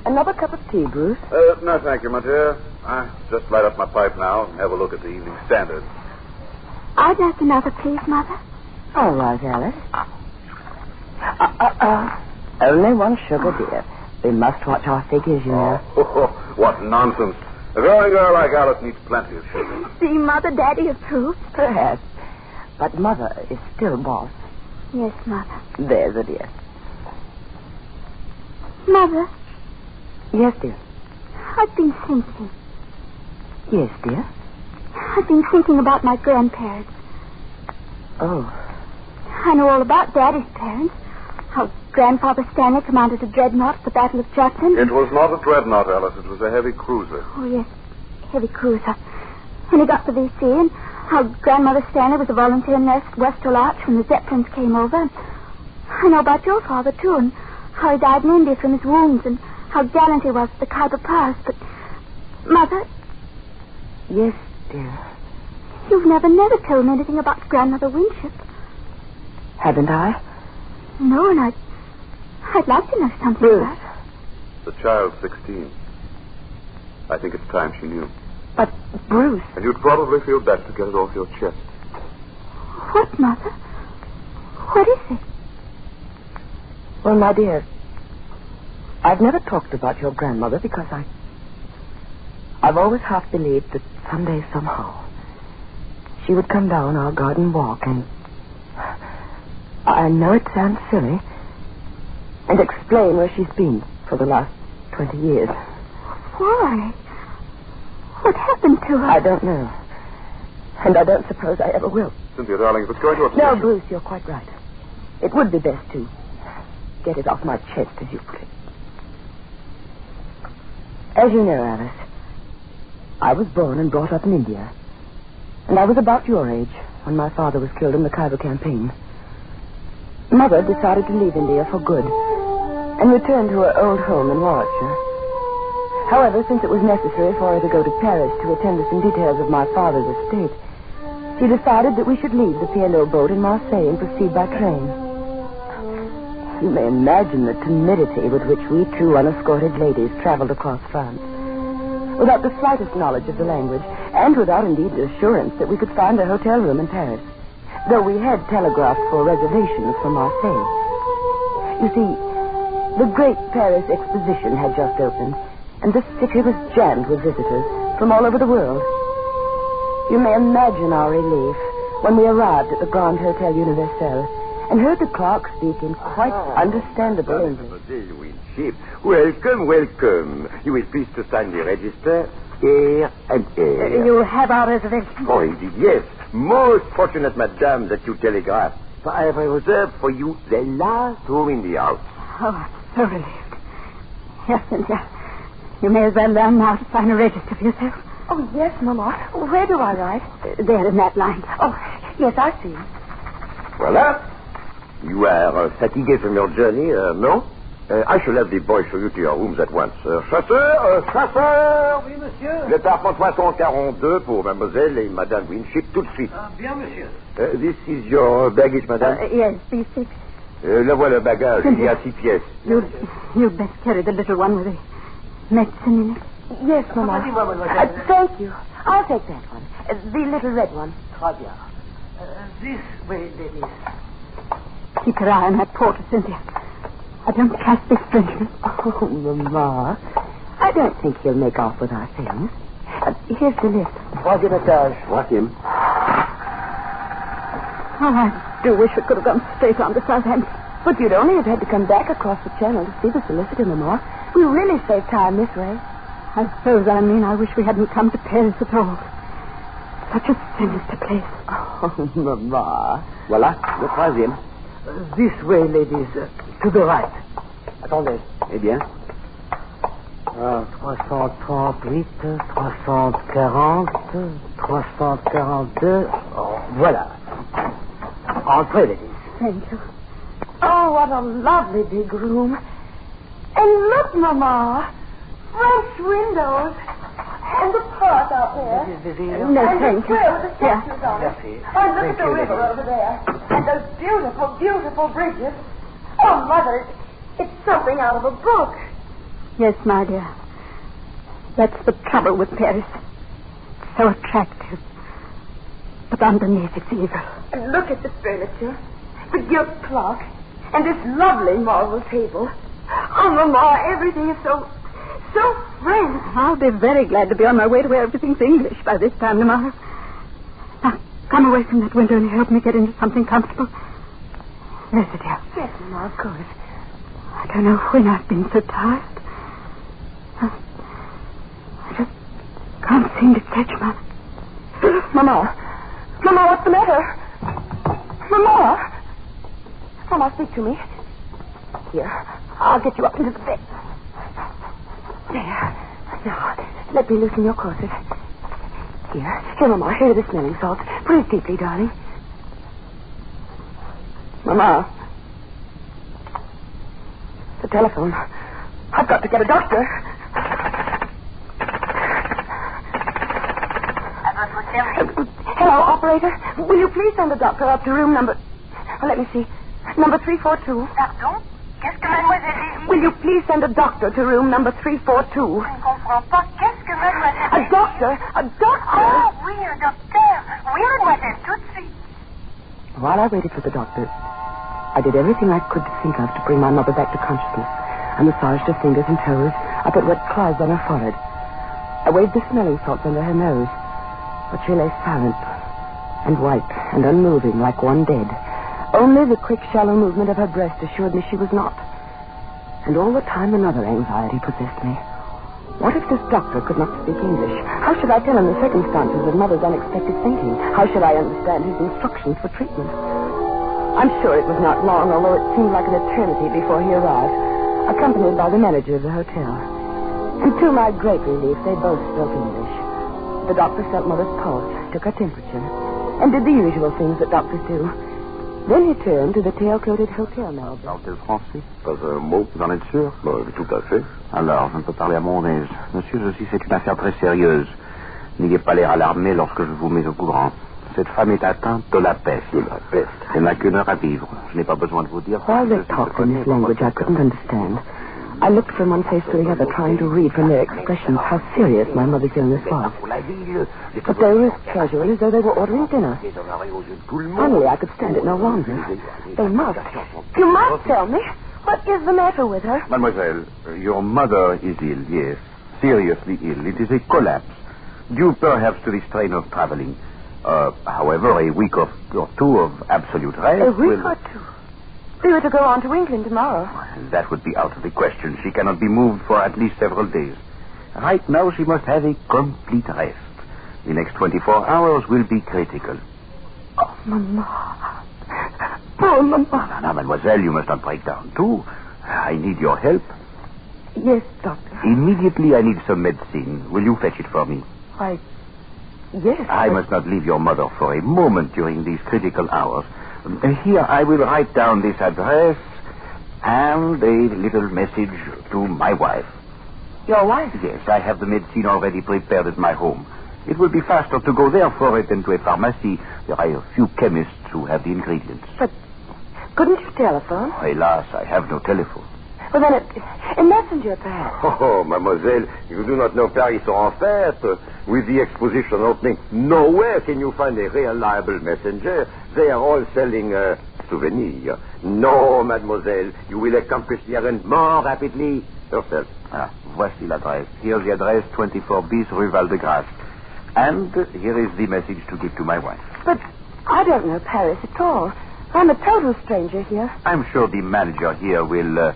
Another cup of tea, Bruce? No, thank you, my dear. I just light up my pipe now and have a look at the Evening Standard. I'd like another, please, Mother. All right, Alice. Only one sugar, dear. We must watch our figures, you know. Oh, what nonsense. A growing girl like Alice needs plenty of sugar. See, Mother, Daddy approved. Perhaps. But Mother is still boss. Yes, Mother. There's a dear. Mother. Yes, dear. I've been thinking. Yes, dear. I've been thinking about my grandparents. Oh. I know all about Daddy's parents. How Grandfather Stanley commanded a dreadnought at the Battle of Jutland. It was not a dreadnought, Alice. It was a heavy cruiser. Oh, yes. Heavy cruiser. And he got to VC, and how Grandmother Stanley was a volunteer nurse at Westall Arch when the Zeppelins came over. I know about your father, too, and how he died in India from his wounds, and how gallant he was at the Khyber Pass. But, Mother... Yes, dear. You've never told me anything about Grandmother Winship. Haven't I? No, and I'd like to know something about her. The child's 16. I think it's time she knew. But, Bruce... And you'd probably feel best to get it off your chest. What, Mother? What is it? Well, my dear, I've never talked about your grandmother because I've always half believed that someday, somehow, she would come down our garden walk and... I know it sounds silly, and explain where she's been for the last 20 years. Why? What happened to her? I don't know. And I don't suppose I ever will. Cynthia, darling, if it's going to upset No, you... Bruce, you're quite right. It would be best to get it off my chest, as you put it. As you know, Alice, I was born and brought up in India. And I was about your age when my father was killed in the Khyber campaign. Mother decided to leave India for good and return to her old home in Warwickshire. However, since it was necessary for her to go to Paris to attend to some details of my father's estate, she decided that we should leave the P&O boat in Marseille and proceed by train. You may imagine the timidity with which we two unescorted ladies traveled across France, without the slightest knowledge of the language, and without, indeed, the assurance that we could find a hotel room in Paris, though we had telegraphed for reservations from Marseille. You see, the Great Paris Exposition had just opened, and the city was jammed with visitors from all over the world. You may imagine our relief when we arrived at the Grand Hotel Universel and heard the clerk speak in quite understandable English. Welcome, welcome. You will please to sign the register. Here and here. You have our reservation? Oh, indeed, yes. Most fortunate, madame, that you telegraphed. For I have reserved for you the last room in the house. Oh, I'm so relieved. Yes, Cynthia. You may as well learn now to sign a register for yourself. Oh, yes, Mama. Where do I write? There in that line. Oh, yes, I see. Voila. You are fatigué from your journey, no? I shall have the boy show you to your rooms at once. Chasseur! Oui, monsieur. Le tarpentois 142 pour mademoiselle et madame Winship tout de suite. Ah, bien, monsieur. This is your baggage, madame? Yes, B6. Le voilà le bagage. Il y a 6 pièces. You'd best carry the little one with the medicine in it. Yes, Mama. Thank you. I'll take that one. The little red one. Très bien. This way, ladies. Keep your eye on that porter, Cynthia. I don't trust this Frenchman. Oh, Mama. I don't think he'll make off with our things. Here's the list. Troisième étage. Troisième. Oh, I do wish we could have gone straight on to Southampton. But you'd only have had to come back across the channel to see the solicitor, Mama. We really saved time this way. I suppose I wish we hadn't come to Paris at all. Such a sinister place. Oh, Mama. Voilà, le troisième. This way, ladies. To the right. Attendez. Eh bien? 338, 340, 342. Oh, voilà. Entrez, ladies. Thank you. Oh, what a lovely big room. And look, Mama. French windows. And the park out there. No, thank you. With the statues on it. Merci. Oh, look at the river over there. And those beautiful, beautiful bridges. Oh, Mother, it's something out of a book. Yes, my dear. That's the trouble with Paris. It's so attractive. But underneath it's evil. And look at the furniture. The gilt clock. And this lovely marble table. Oh, Mama, everything is so French. I'll be very glad to be on my way to where everything's English by this time tomorrow. Now, come away from that window and help me get into something comfortable. Yes, dear. Yes, Mama, of course. I don't know when I've been so tired. I just can't seem to catch my... Mama, what's the matter? Mama, speak to me. Here, I'll get you up into the bed. There. Now, let me loosen your corset. Here, Mama, here are the smelling salts. Breathe deeply, darling. Mama. The telephone. I've got to get a doctor. Hello, operator. Will you please send a doctor up to room number... let me see. Number 342. Pardon? Qu'est-ce que mademoiselle dit? Will you please send a doctor to room number 342? Je ne comprends pas. Qu'est-ce que mademoiselle dit? A doctor? Oh, oui, un docteur. Oui, mademoiselle, tout de suite. While I waited for the doctor, I did everything I could think of to bring my mother back to consciousness. I massaged her fingers and toes. I put wet cloths on her forehead. I waved the smelling salts under her nose. But she lay silent and white and unmoving like one dead. Only the quick, shallow movement of her breast assured me she was not. And all the time another anxiety possessed me. What if this doctor could not speak English? How should I tell him the circumstances of Mother's unexpected fainting? How should I understand his instructions for treatment? I'm sure it was not long, although it seemed like an eternity before he arrived, accompanied by the manager of the hotel. And to my great relief, they both spoke English. The doctor felt Mother's pulse, took her temperature, and did the usual things that doctors do. Then he turned to the tail-coated hotel manager. Parlez français? Pas un mot, vous en êtes sûr? Tout à fait. Alors, je ne peux parler à mon aise. Monsieur, ceci, c'est une affaire très sérieuse. N'ayez pas l'air alarmé lorsque je vous mets au courant. Cette femme est atteinte de la peste. De la peste? Elle n'a qu'une heure à vivre. Je n'ai pas besoin de vous dire... While they talked in this language I couldn't understand, I looked from one face to the other, trying to read from their expressions how serious my mother's illness was. But they were as casual as though they were ordering dinner. Finally, I could stand it no longer. They must. You must tell me. What is the matter with her? Mademoiselle, your mother is ill, yes. Seriously ill. It is a collapse. Due perhaps to the strain of traveling. However, a week or two of absolute rest. A week or two? We were to go on to England tomorrow. That would be out of the question. She cannot be moved for at least several days. Right now, she must have a complete rest. The next 24 hours will be critical. Oh, Mama. Poor Mama. Now, mademoiselle, you must not break down, too. I need your help. Yes, doctor. Immediately, I need some medicine. Will you fetch it for me? Why, yes. I must not leave your mother for a moment during these critical hours. Here, I will write down this address and a little message to my wife. Your wife? Yes, I have the medicine already prepared at my home. It will be faster to go there for it than to a pharmacy. There are a few chemists who have the ingredients. But couldn't you telephone? Alas, I have no telephone. Well, then a messenger, perhaps. Oh, mademoiselle, you do not know Paris or Anvers. With the exposition opening, nowhere can you find a reliable messenger. They are all selling souvenirs. No, mademoiselle, you will accomplish the errand more rapidly yourself. Voici l'adresse. Here's the address, 24 bis Rue Val-de-Grâce. And here is the message to give to my wife. But I don't know Paris at all. I'm a total stranger here. I'm sure the manager here will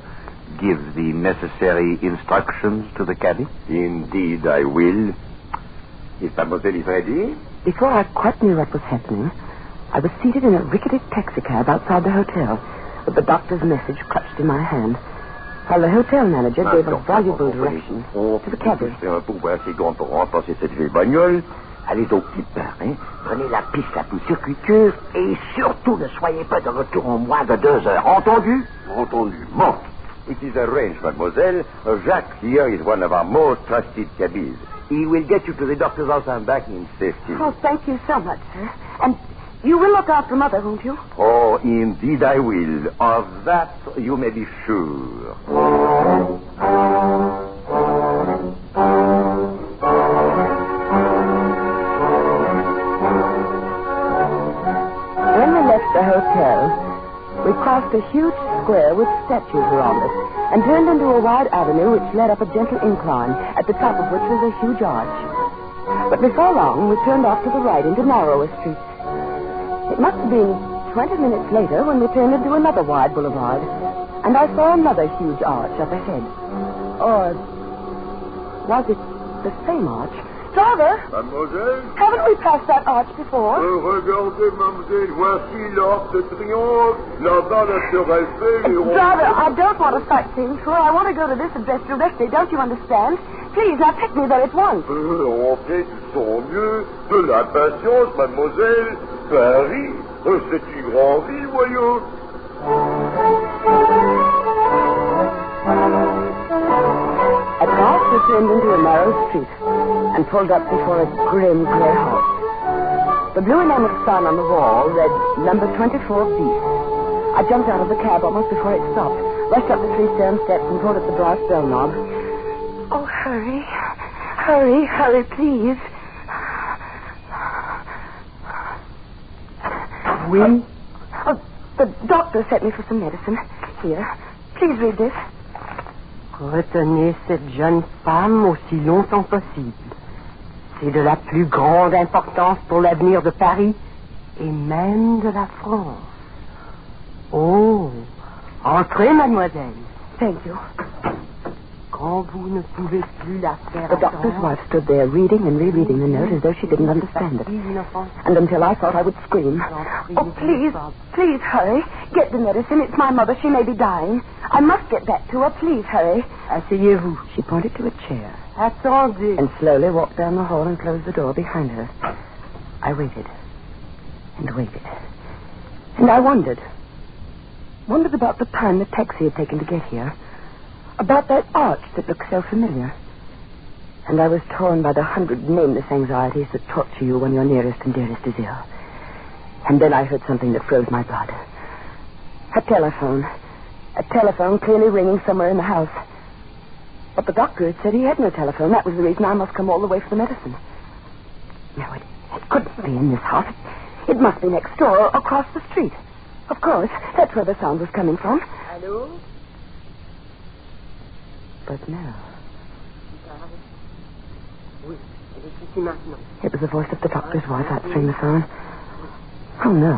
give the necessary instructions to the cabby. Indeed, I will. If mademoiselle is ready? Before I quite knew what was happening, I was seated in a rickety taxicab outside the hotel, with the doctor's message clutched in my hand, while the hotel manager gave a voluble direction to the cabby. Pour assez grand pour remplacer cette vieille bagnole. Allez au petit pain, hein? Prenez la piste la plus circuiteuse et surtout ne soyez pas de retour en moins de 2 heures. Entendu? Entendu. Bon. It is arranged, mademoiselle. Jacques here is one of our most trusted cabbies. He will get you to the doctor's house and back in safety. Oh, thank you so much, sir. And you will look after Mother, won't you? Oh, indeed I will. Of that you may be sure. When we left the hotel, we crossed a huge square with statues around it and turned into a wide avenue which led up a gentle incline, at the top of which was a huge arch. But before long, we turned off to the right into narrower streets. It must have been 20 minutes later when we turned into another wide boulevard, and I saw another huge arch up ahead. Or was it the same arch? Driver! Mademoiselle? Haven't we passed that arch before? Regardez, mademoiselle, voici l'Arc de Triomphe, là-bas la Tour Eiffel. Driver, I don't want a sightseeing tour. I want to go to this address directly. Don't you understand? Please, now take me there at once. Entrez du son mieux, de l'impatience, mademoiselle. Paris, c'est une grande ville, voyons. At last we turned into a narrow street and pulled up before a grim grey house. The blue enameled sign on the wall read number 24 bis. I jumped out of the cab almost before it stopped, rushed up the 3 stone steps and pulled at the brass bell knob. Oh, hurry. Hurry, hurry, please. Oui? Oh, the doctor sent me for some medicine. Here, please read this. Retenez cette jeune femme aussi longtemps possible. C'est de la plus grande importance pour l'avenir de Paris et même de la France. Oh, entrez, mademoiselle. Thank you. Quand vous ne pouvez plus la faire The doctor's wife stood there reading and rereading the note as though she didn't understand it. And until I thought I would scream. Oh, please, please hurry. Get the medicine. It's my mother. She may be dying. I must get back to her. Please hurry. Asseyez-vous. She pointed to a chair. Attendez. And slowly walked down the hall and closed the door behind her. I waited. And waited. And I wondered. Wondered about the time the taxi had taken to get here. About that arch that looked so familiar. And I was torn by the 100 nameless anxieties that torture you when your nearest and dearest is ill. And then I heard something that froze my blood. A telephone. A telephone clearly ringing somewhere in the house. But the doctor had said he had no telephone. That was the reason I must come all the way for the medicine. No, it couldn't be in this house. It must be next door or across the street. Of course, that's where the sound was coming from. Hello? But no. Oui, elle est ici maintenant. It was the voice of the doctor's wife answering the phone. Oh, no.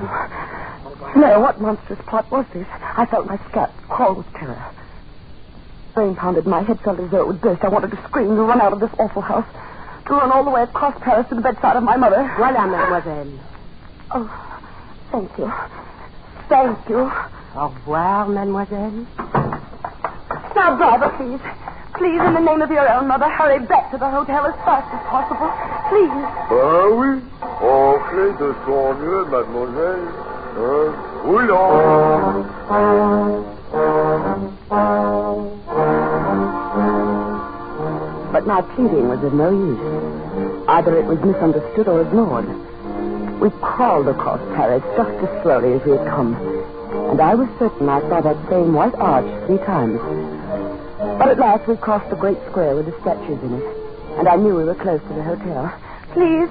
No, what monstrous plot was this? I felt my scalp crawl with terror. Brain pounded, my head felt as though it would burst. I wanted to scream, to run out of this awful house, to run all the way across Paris to the bedside of my mother. Voilà, mademoiselle. Oh, thank you. Thank you. Au revoir, mademoiselle. Now, driver, please. Please, in the name of your own mother, hurry back to the hotel as fast as possible. Please. Ah oui, entrez de son mieux, mademoiselle. But my pleading was of no use. Either it was misunderstood or ignored. We crawled across Paris just as slowly as we had come, and I was certain I saw that same white arch 3 times. But at last we crossed the great square with the statues in it, and I knew we were close to the hotel. Please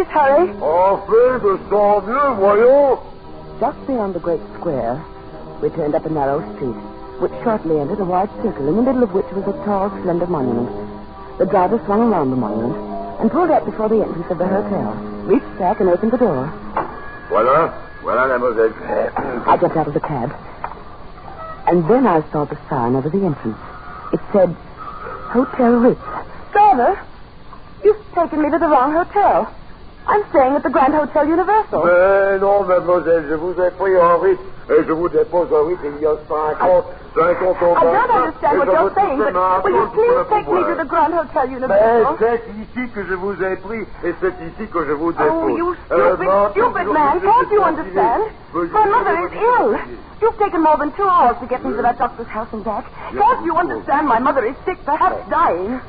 hurry. Enfin, de sang vieux, voyons. Just beyond the great square, we turned up a narrow street, which shortly entered a wide circle, in the middle of which was a tall, slender monument. The driver swung around the monument and pulled up before the entrance of the hotel, reached back and opened the door. Voilà, mademoiselle. I jumped out of the cab, and then I saw the sign over the entrance. It said, Hotel Ritz. Driver, you've taken me to the wrong hotel. I'm staying at the Grand Hotel Universal. Mais non, mademoiselle, je vous ai pris en Ritz, et je vous dépose en Ritz il y a 50 ans. I don't understand what you're saying, but will you please take me to the Grand Hotel Universal? Mais c'est ici que je vous ai pris, et c'est ici que je vous dépose. Oh, you stupid man, can't you understand? My mother is ill. You've taken more than 2 hours to get me to that doctor's house and back. Can't you understand? My mother is sick, perhaps dying.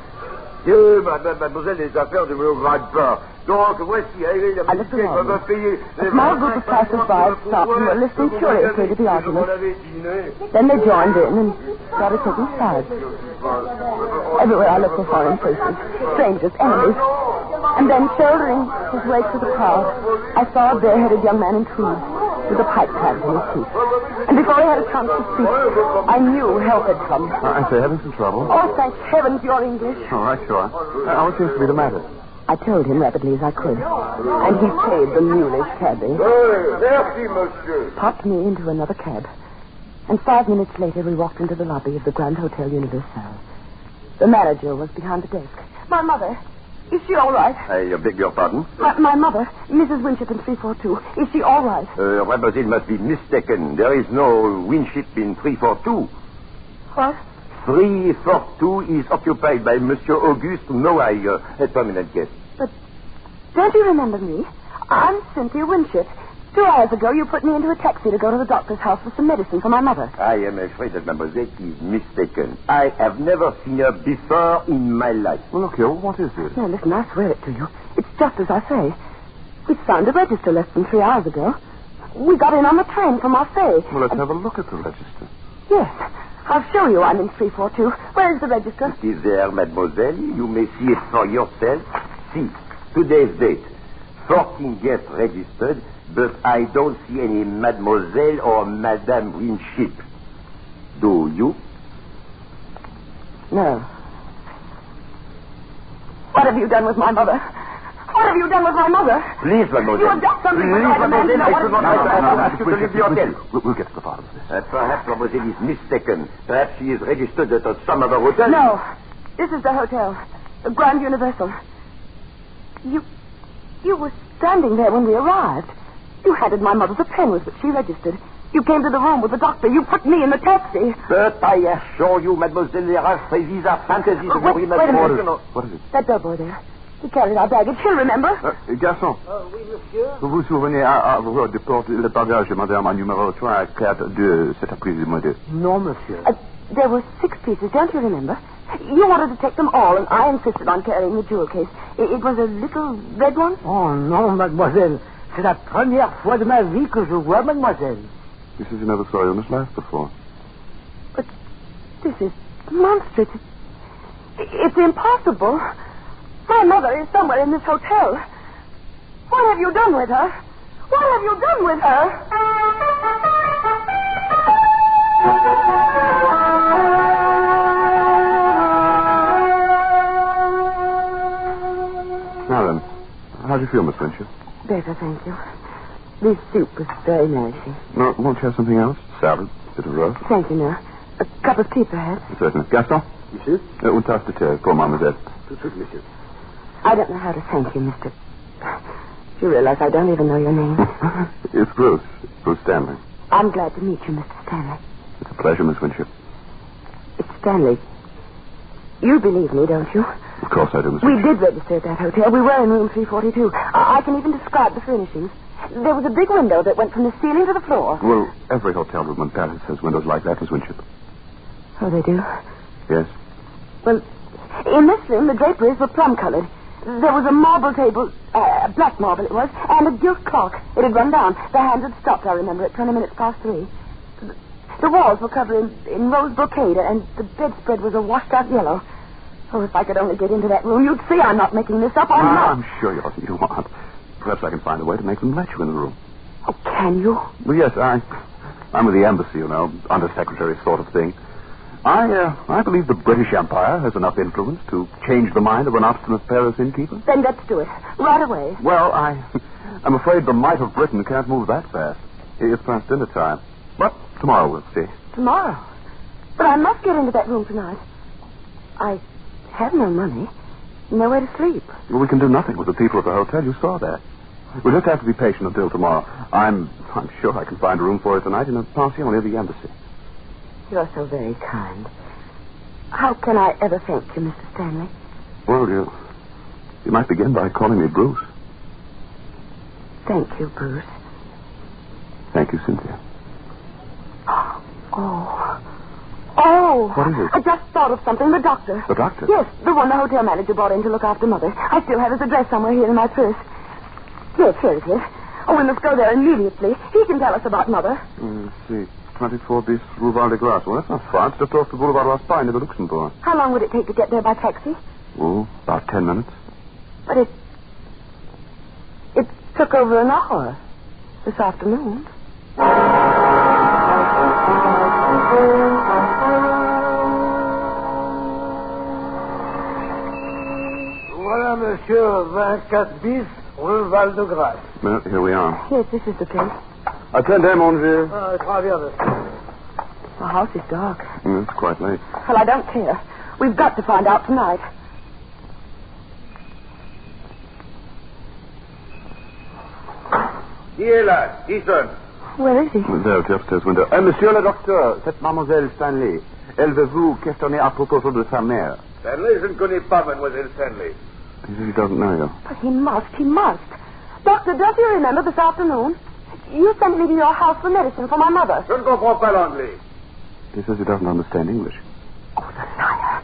Dieu, mademoiselle, les affaires ne me regardent pas. Donc, voici, allez, la musique va payer. A small group of passers-by stopped and were listening curiously to the argument. Then they joined in and started taking sides. Everywhere I looked for foreign faces, strangers, enemies. And then, shouldering his way through the crowd, I saw a bare-headed young man in tweeds with a pipe clamp in his teeth. And before he had a chance to speak, I knew help had come. I say, having some trouble? Oh, thank heavens you're English. All right, sure. What seems to be the matter? I told him rapidly as I could, and he paid the mulish cabby. Merci, monsieur. Popped me into another cab, and 5 minutes later we walked into the lobby of the Grand Hotel Universal. The manager was behind the desk. My mother, is she all right? I beg your pardon? My mother, Mrs. Winship in 342, is she all right? Mademoiselle must be mistaken. There is no Winship in 342. What? 342 is occupied by Monsieur Auguste Noailles, a permanent guest. But don't you remember me? I'm Cynthia Winship. 2 hours ago, you put me into a taxi to go to the doctor's house for some medicine for my mother. I am afraid that mademoiselle is mistaken. I have never seen her before in my life. Well, look here, what is it? No, listen, I swear it to you. It's just as I say. We signed a register less than 3 hours ago. We got in on the train from Marseille. Well, let's have a look at the register. Yes. I'll show you I'm in 342. Where is the register? It is there, mademoiselle. You may see it for yourself. See, today's date. 14 guests registered, but I don't see any mademoiselle or Madame Winship. Do you? No. What have you done with my mother? What have you done with my mother? Please, mademoiselle. You have done something with my mother. I should not ask you to leave the hotel. We'll get to the bottom of this. Perhaps mademoiselle is mistaken. Perhaps she is registered at some other hotel. No. This is the hotel. The Grand Universal. You were standing there when we arrived. You handed my mother the pen with which she registered. You came to the room with the doctor. You put me in the taxi. But I assure you, mademoiselle, these are fantasies of your imagination. What is it? That bellboy there. He carried our baggage. He'll remember. Garçon. Oui, monsieur. Vous vous souvenez avoir déporté le bagage de madame en numéro 342 cet après-midi? Non, monsieur. There were 6 pieces, don't you remember? You wanted to take them all, and I insisted on carrying the jewel case. It was a little red one? Oh, non, mademoiselle. C'est la première fois de ma vie que je vois mademoiselle. This is another story on this life before. But this is monstrous. It's impossible. My mother is somewhere in this hotel. What have you done with her? What have you done with her? Now then, how do you feel, Miss Winship? Better, thank you. This soup was very nourishing. No, won't you have something else? Salad, bit of roast? Thank you, no. A cup of tea, perhaps? Certainly. Gaston? Monsieur? Une tasse de thé pour mademoiselle. Tout de suite, monsieur. I don't know how to thank you, Mr. You realize I don't even know your name. It's Bruce. Bruce Stanley. I'm glad to meet you, Mr. Stanley. It's a pleasure, Miss Winship. It's Stanley. You believe me, don't you? Of course I do, Miss We Winship. did register at that hotel. We were in room 342. I can even describe the furnishings. There was a big window that went from the ceiling to the floor. Well, every hotel room in Paris has windows like that, Miss Winship. Oh, they do? Yes. Well, in this room, the draperies were plum-colored. There was a marble table, black marble it was, and a gilt clock. It had run down. The hands had stopped, I remember, at 20 minutes past 3. The walls were covered in rose brocade, and the bedspread was a washed-out yellow. Oh, if I could only get into that room, you'd see I'm not making this up. I'm sure you aren't. Perhaps I can find a way to make them let you in the room. Oh, can you? Well, yes, I'm with the embassy, undersecretary sort of thing. I believe the British Empire has enough influence to change the mind of an obstinate Paris innkeeper. Then let's do it. Right away. Well, I'm afraid the might of Britain can't move that fast. It's past dinner time. But tomorrow we'll see. Tomorrow? But I must get into that room tonight. I have no money. Nowhere to sleep. Well, we can do nothing with the people at the hotel. You saw that. We'll just have to be patient until tomorrow. I'm sure I can find a room for you tonight in a pension near the embassy. You're so very kind. How can I ever thank you, Mr. Stanley? Well, you might begin by calling me Bruce. Thank you, Bruce. Thank you, Cynthia. Oh. What is it? I just thought of something. The doctor. The doctor? Yes, the one the hotel manager brought in to look after Mother. I still have his address somewhere here in my purse. Yes, here it is. Oh, we must go there immediately. He can tell us about Mother. Let's see. 24 bis Rue Val-de-Grâce. Well, that's not far. It's just off the Boulevard Raspail near the Luxembourg. How long would it take to get there by taxi? Oh, about 10 minutes. But it took over an hour this afternoon. Voilà, monsieur, 24 bis, Rue Val-de-Grâce. Well, here we are. Yes, this is the place. Attendez, mon vieux. Très bien, monsieur. The house is dark. It's quite late. Well, I don't care. We've got to find out tonight. Qui est là? Qui sonne? Where is he? There, at the upstairs window. Monsieur le docteur, c'est mademoiselle Stanley. Elle veut vous questionner à propos de sa mère. Stanley, je ne connais pas mademoiselle Stanley. He says he doesn't know you. But he must. Doctor, don't you remember this afternoon? You sent me to your house for medicine for my mother. Je ne comprends pas l'anglais. He says he doesn't understand English. Oh, the liar.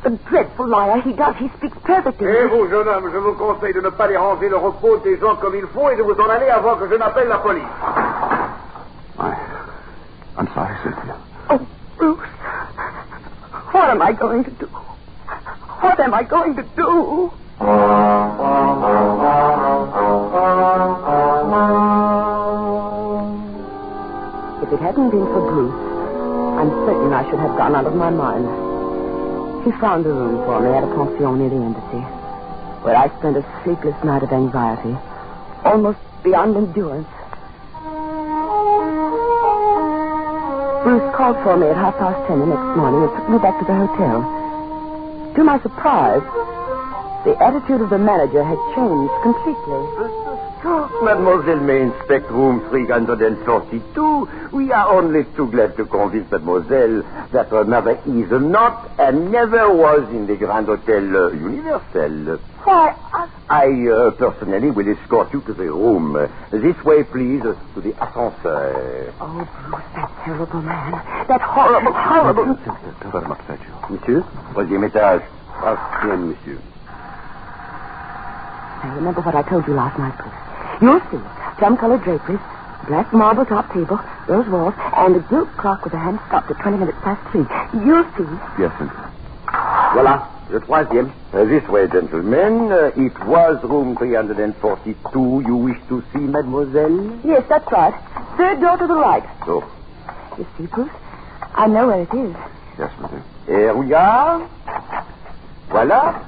The dreadful liar. He does. He speaks perfect English. Et vous, jeune homme, je vous conseille de ne pas déranger le repos des gens comme il faut et de vous en aller avant que je n'appelle la police. I'm sorry, Cynthia. Oh, Bruce. What am I going to do? What am I going to do? If it hadn't been for Bruce, I'm certain I should have gone out of my mind. He found a room for me at a pension near the embassy, where I spent a sleepless night of anxiety, almost beyond endurance. Bruce called for me at 10:30 the next morning and took me back to the hotel. To my surprise, the attitude of the manager had changed completely. Mademoiselle may inspect room 342. We are only too glad to convince Mademoiselle that her mother is not and never was in the Grand Hotel Universel. Why, I personally will escort you to the room. This way, please, to the ascenseur. Oh, Bruce, that terrible man. That horrible... Don't let him upset you. Monsieur, troisième étage. Bien, monsieur. Now, remember what I told you last night, Bruce. You'll see plum-colored draperies, black marble top table, those walls, and a gilt clock with a hand stopped at 20 minutes past 3. You'll see. Yes, Cynthia. Voilà, le troisième. This way, gentlemen. It was room 342. You wish to see Mademoiselle? Yes, that's right. Third door to the right. So. You see, Bruce? I know where it is. Yes, madame. Here we are. Voilà.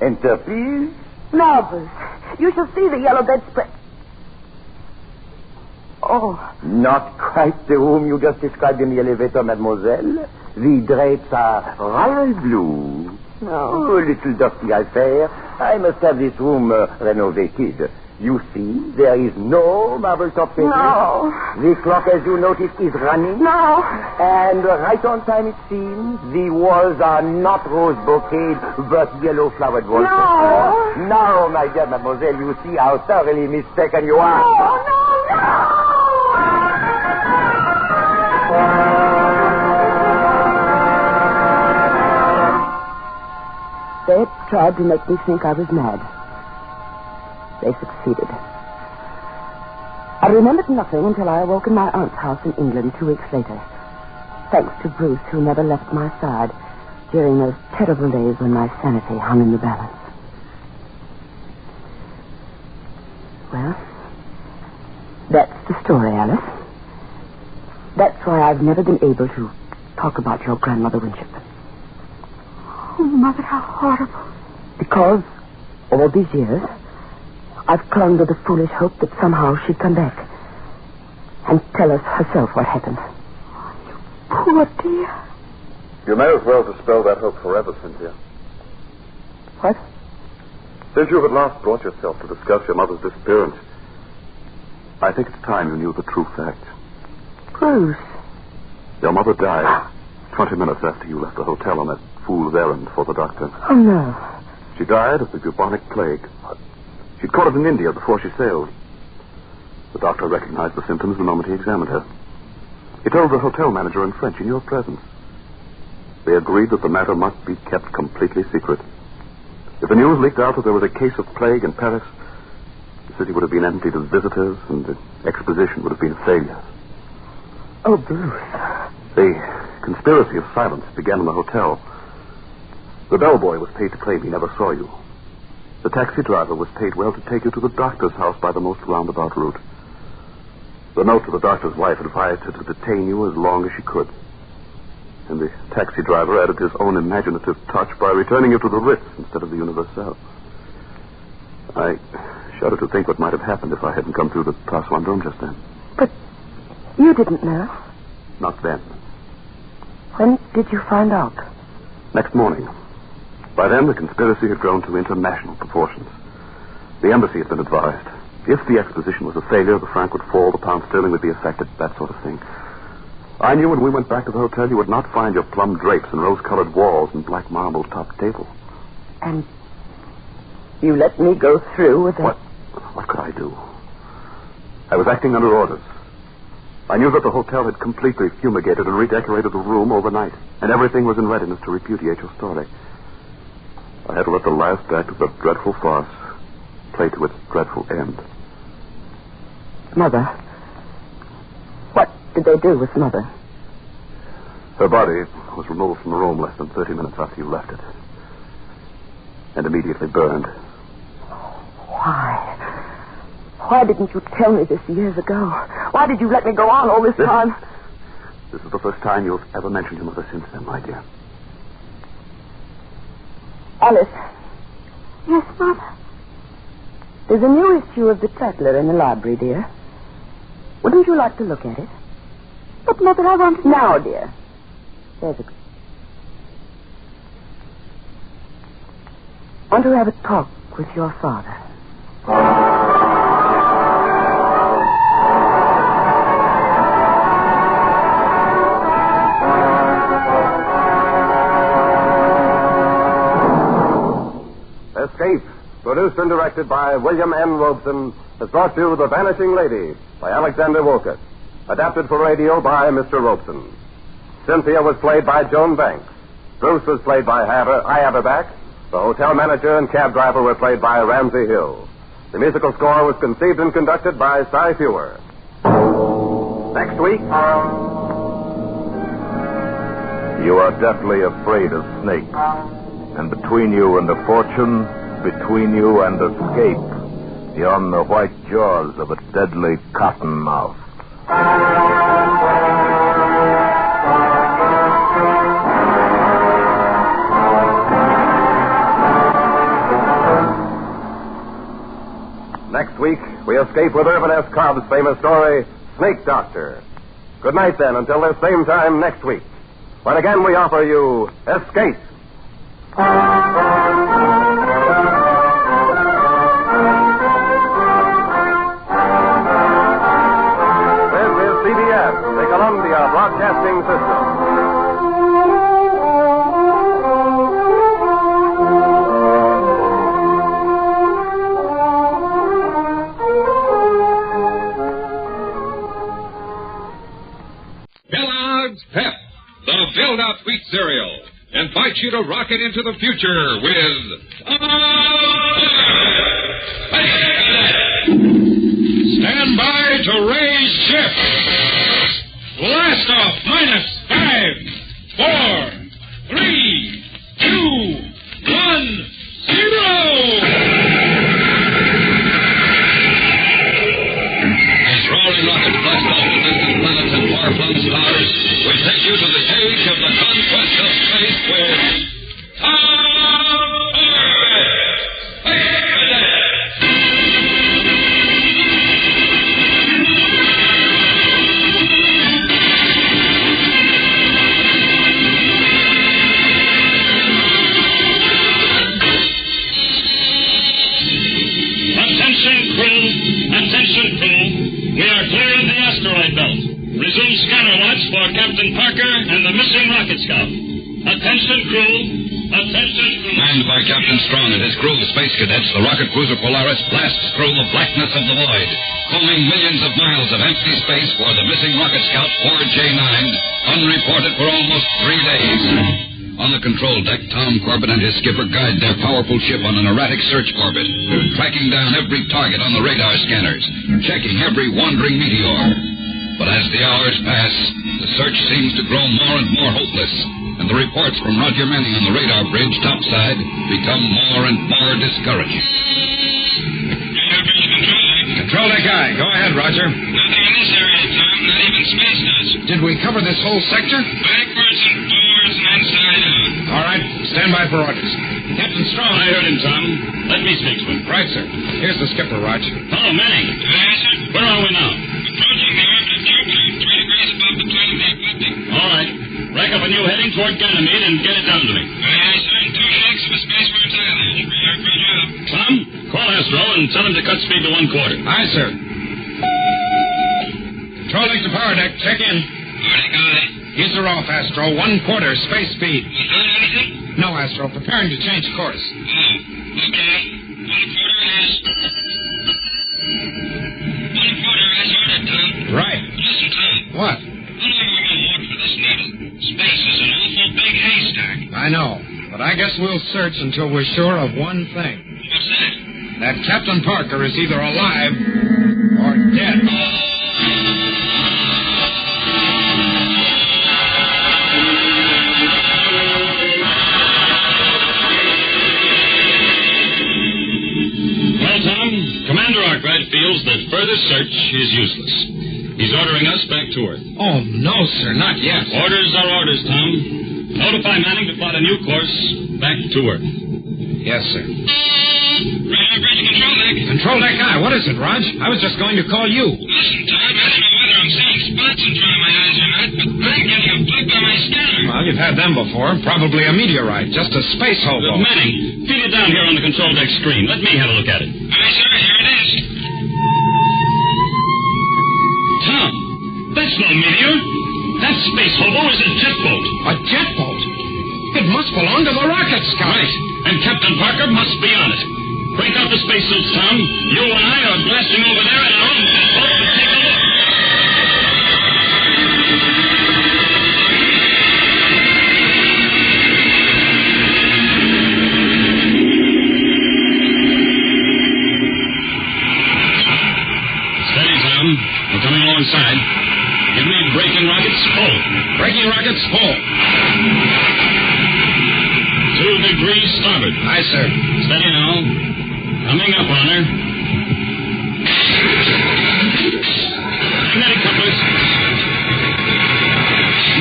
Enter, please. Now, Bruce, you shall see the yellow bedspread. Oh. Not quite the room you just described in the elevator, mademoiselle. The drapes are royal blue. No. Oh, a little dusty affair. I must have this room renovated. You see, there is no marble top painting. No. The clock, as you notice, is running. No. And right on time, it seems. The walls are not rose bouqueted, but yellow-flowered wallpaper. No. Now, my dear mademoiselle, you see how thoroughly mistaken you are. No. They had tried to make me think I was mad. They succeeded. I remembered nothing until I awoke in my aunt's house in England 2 weeks later. Thanks to Bruce, who never left my side during those terrible days when my sanity hung in the balance. Well, that's the story, Alice. That's why I've never been able to talk about your grandmother Winship. Oh, Mother, how horrible. Because all these years, I've clung to the foolish hope that somehow she'd come back and tell us herself what happened. Poor dear. You may as well dispel that hope forever, Cynthia. What? Since you have at last brought yourself to discuss your mother's disappearance, I think it's time you knew the true fact. Bruce. Your mother died 20 minutes after you left the hotel on that fool's errand for the doctor. Oh, no. She died of the bubonic plague. She'd caught it in India before she sailed. The doctor recognized the symptoms the moment he examined her. He told the hotel manager in French in your presence. They agreed that the matter must be kept completely secret. If the news leaked out that there was a case of plague in Paris, the city would have been emptied of visitors and the exposition would have been a failure. Oh, Bruce. The conspiracy of silence began in the hotel. The bellboy was paid to claim he never saw you. The taxi driver was paid well to take you to the doctor's house by the most roundabout route. The note to the doctor's wife advised her to detain you as long as she could. And the taxi driver added his own imaginative touch by returning you to the Ritz instead of the Universal. I shudder to think what might have happened if I hadn't come through the Place Vendôme just then. But you didn't know. Not then. When did you find out? Next morning. By then, the conspiracy had grown to international proportions. The embassy had been advised. If the exposition was a failure, the franc would fall, the pound sterling would be affected, that sort of thing. I knew when we went back to the hotel you would not find your plum drapes and rose-colored walls and black marble-topped table. And you let me go through with that? What could I do? I was acting under orders. I knew that the hotel had completely fumigated and redecorated the room overnight, and everything was in readiness to repudiate your story. I had to let the last act of the dreadful farce play to its dreadful end. Mother. What did they do with Mother? Her body was removed from the room less than 30 minutes after you left it. And immediately burned. Why? Why didn't you tell me this years ago? Why did you let me go on all this time? This is the first time you've ever mentioned your mother since then, my dear. Alice. Yes, Mother? There's a new issue of The Tatler in the library, dear. Wouldn't you like to look at it? But, Mother, I want to... Now, dear. There's a... I want to have a talk with your father. Escape, produced and directed by William N. Robeson, has brought you The Vanishing Lady by Alexander Wolcott, adapted for radio by Mr. Robeson. Cynthia was played by Joan Banks. Bruce was played by Haverback. The hotel manager and cab driver were played by Ramsey Hill. The musical score was conceived and conducted by Cy Fewer. Next week... You are deathly afraid of snakes. And between you and a fortune, between you and escape, yawn the white jaws of a deadly cottonmouth. Next week, we escape with Irvin S. Cobb's famous story, Snake Doctor. Good night, then, until this same time next week, when again we offer you Escape. invites you to rocket into the future with... Stand by to raise ship. Blast off minus 5, 4, 3, 2, 1, 0. As rolling rockets blast off the distant planets and far-flung stars, we take you to the age of the conquest of space with... Attention crew, we are clearing the asteroid belt. Resume scanner watch for Captain Parker and the missing rocket scout. Attention crew, attention crew. Manned by Captain Strong and his crew of space cadets, the rocket cruiser Polaris blasts through the blackness of the void, combing millions of miles of empty space for the missing rocket scout 4J9, unreported for almost 3 days. On the control deck, Tom Corbett and his skipper guide their powerful ship on an erratic search orbit, tracking down every target on the radar scanners, checking every wandering meteor. But as the hours pass, the search seems to grow more and more hopeless, and the reports from Roger Manning on the radar bridge topside become more and more discouraging. Control deck guy. Go ahead, Roger. Nothing in this area, Tom. Not even space does. Did we cover this whole sector? Backwards and forwards and inside out. All right. Stand by for orders. Captain Strong. I heard him, Tom. Let me speak to him. Right, sir. Here's the skipper, Roger. Hello, Manning. Yes, sir. Where are we now? Approaching the orbit of Jupiter, 3 degrees above the plane of the ecliptic. All right. Rack up a new heading toward Ganymede and get it down to me. Yes, sir. And 2 shakes of a space worm's eyelash. Bridge up. Tom, call Astro and tell him to cut speed to 1/4. Aye, sir. Control deck to power deck. Check in. Already got it. Gears are off, Astro. 1/4 space speed. You heard anything? No, Astro. Preparing to change course. Oh, okay. 1/4 is... 1/4 as ordered, Tom. Right. Listen, Tom. What? How long are we going to walk for this needle? Space is an awful big haystack. I know, but I guess we'll search until we're sure of one thing. What's that? That Captain Parker is either alive or dead. Well, Tom, Commander Arkwright feels that further search is useless. He's ordering us back to Earth. Oh, no, sir, not yet. Orders are orders, Tom. Notify Manning to plot a new course back to Earth. Yes, sir. Radar bridge control deck. Control deck guy, what is it, Raj? I was just going to call you. Listen, Tom, I don't know whether I'm seeing spots in front of my eyes or not, but I'm getting a blip on my scanner. Well, you've had them before. Probably a meteorite, just a space hobo. Manning, feed it down here on the control deck screen. Let me have a look at it. Aye, sir, here it is. Tom, that's no meteor. That space hobo is a jet boat. A jet boat? It must belong to the rocket scout. Right, and Captain Parker must be on it. Break out the spacesuits, Tom. You and I are blasting over there in our own boat to take a look. Steady, Tom. We're coming alongside. Give me braking rockets full. Braking rockets full. 2 degrees starboard. Aye, sir. Steady now. Coming up on her. Magnetic couplers.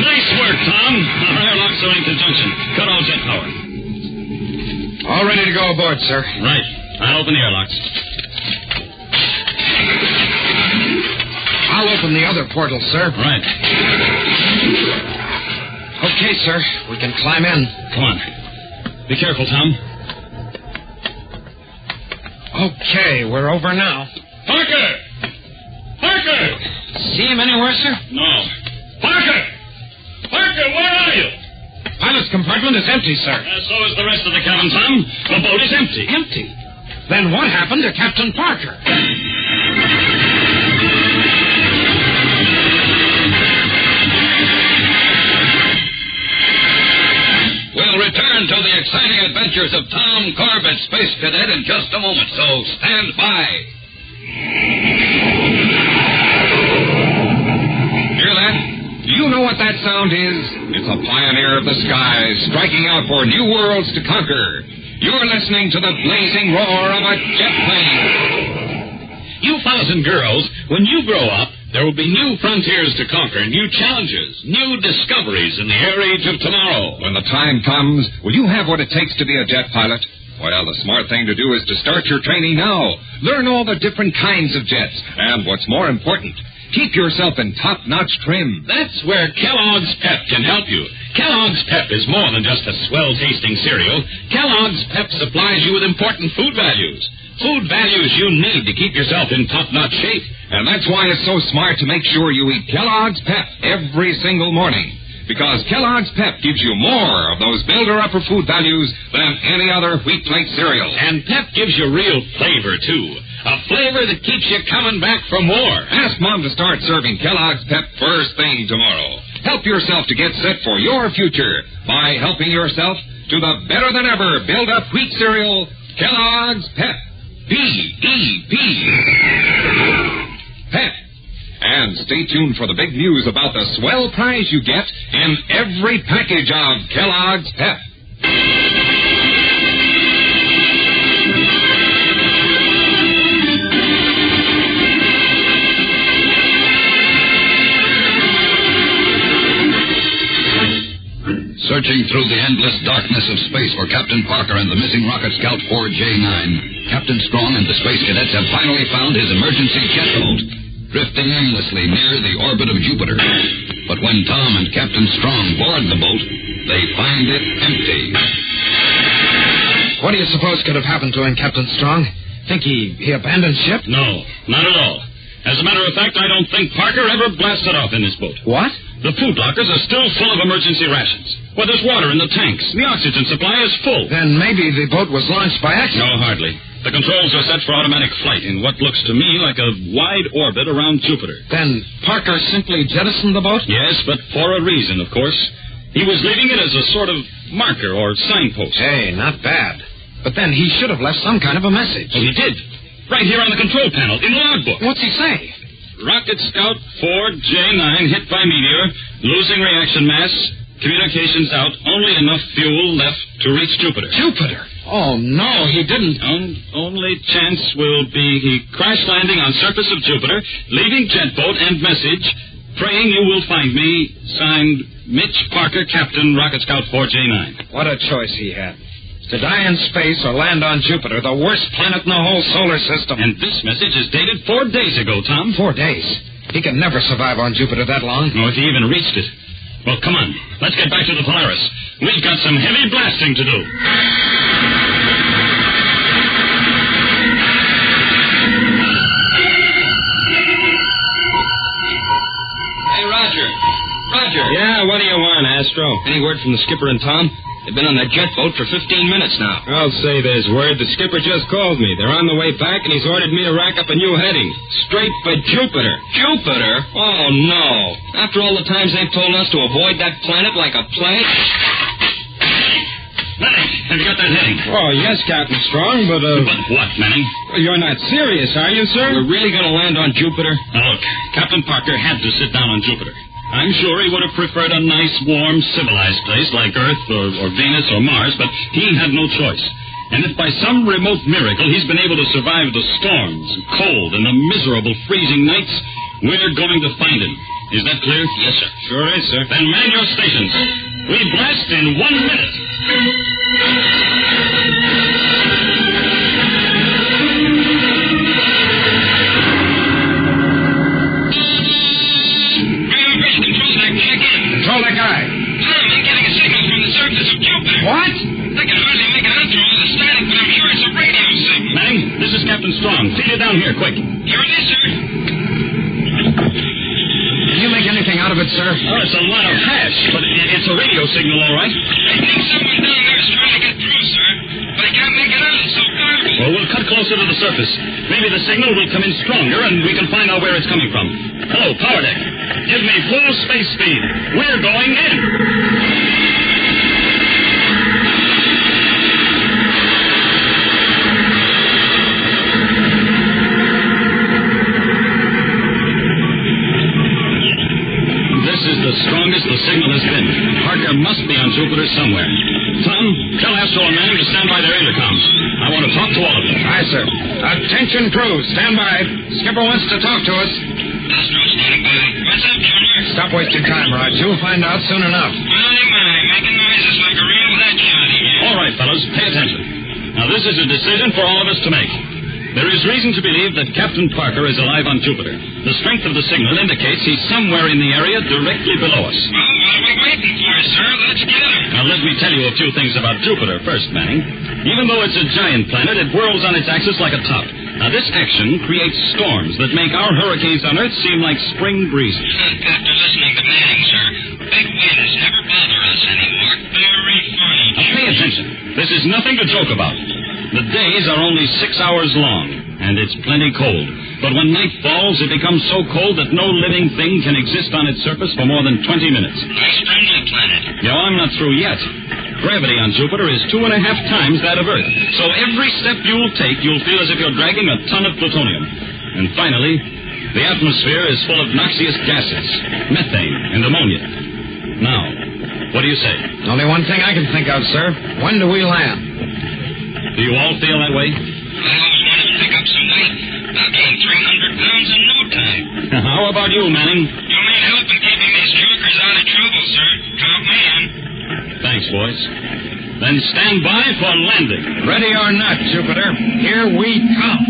Nice work, Tom. Our airlocks are in conjunction. Cut all jet power. All ready to go aboard, sir. Right. I'll open the airlocks. I'll open the other portal, sir. Right. Okay, sir. We can climb in. Come on. Be careful, Tom. Okay, we're over now. Parker! Parker! See him anywhere, sir? No. Parker! Parker, where are you? Pilot's compartment is empty, sir. So is the rest of the cabin, Tom. The boat is empty. Empty? Then what happened to Captain Parker? We'll return return to the exciting adventures of Tom Corbett, Space Cadet, in just a moment, so stand by. Hear that? Do you know what that sound is? It's a pioneer of the skies striking out for new worlds to conquer. You're listening to the blazing roar of a jet plane. You fellas and girls, when you grow up, there will be new frontiers to conquer, new challenges, new discoveries in the air age of tomorrow. When the time comes, will you have what it takes to be a jet pilot? Well, the smart thing to do is to start your training now. Learn all the different kinds of jets. And what's more important, keep yourself in top-notch trim. That's where Kellogg's Pep can help you. Kellogg's Pep is more than just a swell-tasting cereal. Kellogg's Pep supplies you with important food values. Food values you need to keep yourself in top-notch shape. And that's why it's so smart to make sure you eat Kellogg's Pep every single morning. Because Kellogg's Pep gives you more of those builder-upper food values than any other wheat flake cereal. And Pep gives you real flavor, too. A flavor that keeps you coming back for more. Ask Mom to start serving Kellogg's Pep first thing tomorrow. Help yourself to get set for your future by helping yourself to the better-than-ever build-up wheat cereal, Kellogg's Pep. P-E-P. Pep. And stay tuned for the big news about the swell prize you get in every package of Kellogg's Pep. Searching through the endless darkness of space for Captain Parker and the missing rocket scout 4J9, Captain Strong and the Space Cadets have finally found his emergency jet boat, drifting aimlessly near the orbit of Jupiter. But when Tom and Captain Strong board the boat, they find it empty. What do you suppose could have happened to him, Captain Strong? Think he abandoned ship? No, not at all. As a matter of fact, I don't think Parker ever blasted off in this boat. What? The food lockers are still full of emergency rations. Well, there's water in the tanks. The oxygen supply is full. Then maybe the boat was launched by accident. No, hardly. The controls are set for automatic flight in what looks to me like a wide orbit around Jupiter. Then Parker simply jettisoned the boat? Yes, but for a reason, of course. He was leaving it as a sort of marker or signpost. Hey, not bad. But then he should have left some kind of a message. Well, he did. Right here on the control panel, in the logbook. What's he say? Rocket Scout 4J9 hit by meteor, losing reaction mass, communications out, only enough fuel left to reach Jupiter. Jupiter? Oh, no, he didn't. Only chance will be he crash landing on surface of Jupiter, leaving jet boat and message, praying you will find me, signed Mitch Parker, Captain, Rocket Scout 4J9. What a choice he had. To die in space or land on Jupiter, the worst planet in the whole solar system. And this message is dated 4 days ago, Tom. 4 days? He can never survive on Jupiter that long. No, if he even reached it. Well, come on. Let's get back to the Polaris. We've got some heavy blasting to do. Hey, Roger. Roger. Yeah, what do you want, Astro? Any word from the skipper and Tom? They've been on that jet boat for 15 minutes now. I'll say there's word. The skipper just called me. They're on the way back, and he's ordered me to rack up a new heading. Straight for Jupiter. Jupiter? Oh, no. After all the times they've told us to avoid that planet like a plague? Manning, have you got that heading? Oh, yes, Captain Strong, but, But what, Manning? Well, you're not serious, are you, sir? We're really going to land on Jupiter? Now, look, Captain Parker had to sit down on Jupiter. I'm sure he would have preferred a nice, warm, civilized place like Earth or Venus or Mars, but he had no choice. And if by some remote miracle he's been able to survive the storms, cold, and the miserable freezing nights, we're going to find him. Is that clear? Yes, sir. Sure is, sir. Then man your stations. We blast in 1 minute. Control that guy. Tom, I'm getting a signal from the surface of Jupiter. What? I can hardly make it out through all the static, but I'm sure it's a radio signal. Manning, this is Captain Strong. Feed it down here, quick. Here it is, sir. Can you make anything out of it, sir? Oh, it's a lot of hash, but it's a radio signal, all right. I think someone down there is trying to get through, sir. But I can't make it out. It's so dark. Well, we'll cut closer to the surface. Maybe the signal will come in stronger, and we can find out where it's coming from. Hello, power deck. Give me full space speed. We're going in. Tell Astro and Manning to stand by their intercoms. I want to talk to all of you. Aye, sir. Attention, crew. Stand by. Skipper wants to talk to us. Astro standing by. What's up, Junior? Stop wasting time, Rod. You'll find out soon enough. My, making noises like a real head Johnny. All right, fellas, pay attention. Now, this is a decision for all of us to make. There is reason to believe that Captain Parker is alive on Jupiter. The strength of the signal indicates he's somewhere in the area directly below us. Well, what are we waiting for, sir? Let's get him. Now, let me tell you a few things about Jupiter first, Manning. Even though it's a giant planet, it whirls on its axis like a top. Now, this action creates storms that make our hurricanes on Earth seem like spring breezes. After listening to Manning, sir, big winds never bother us anymore. Very funny. Now, pay attention. This is nothing to joke about. The days are only 6 hours long, and it's plenty cold. But when night falls, it becomes so cold that no living thing can exist on its surface for more than 20 minutes. Nice friendly planet. Yeah, I'm not through yet. Gravity on Jupiter is 2.5 times that of Earth. So every step you'll take, you'll feel as if you're dragging a ton of plutonium. And finally, the atmosphere is full of noxious gases, methane and ammonia. Now, what do you say? Only one thing I can think of, sir. When do we land? Do you all feel that way? I always wanted to pick up some weight. I'll gain 300 pounds in no time. How about you, Manning? You need help in keeping these jokers out of trouble, sir. Count me in. Thanks, boys. Then stand by for landing. Ready or not, Jupiter, here we come.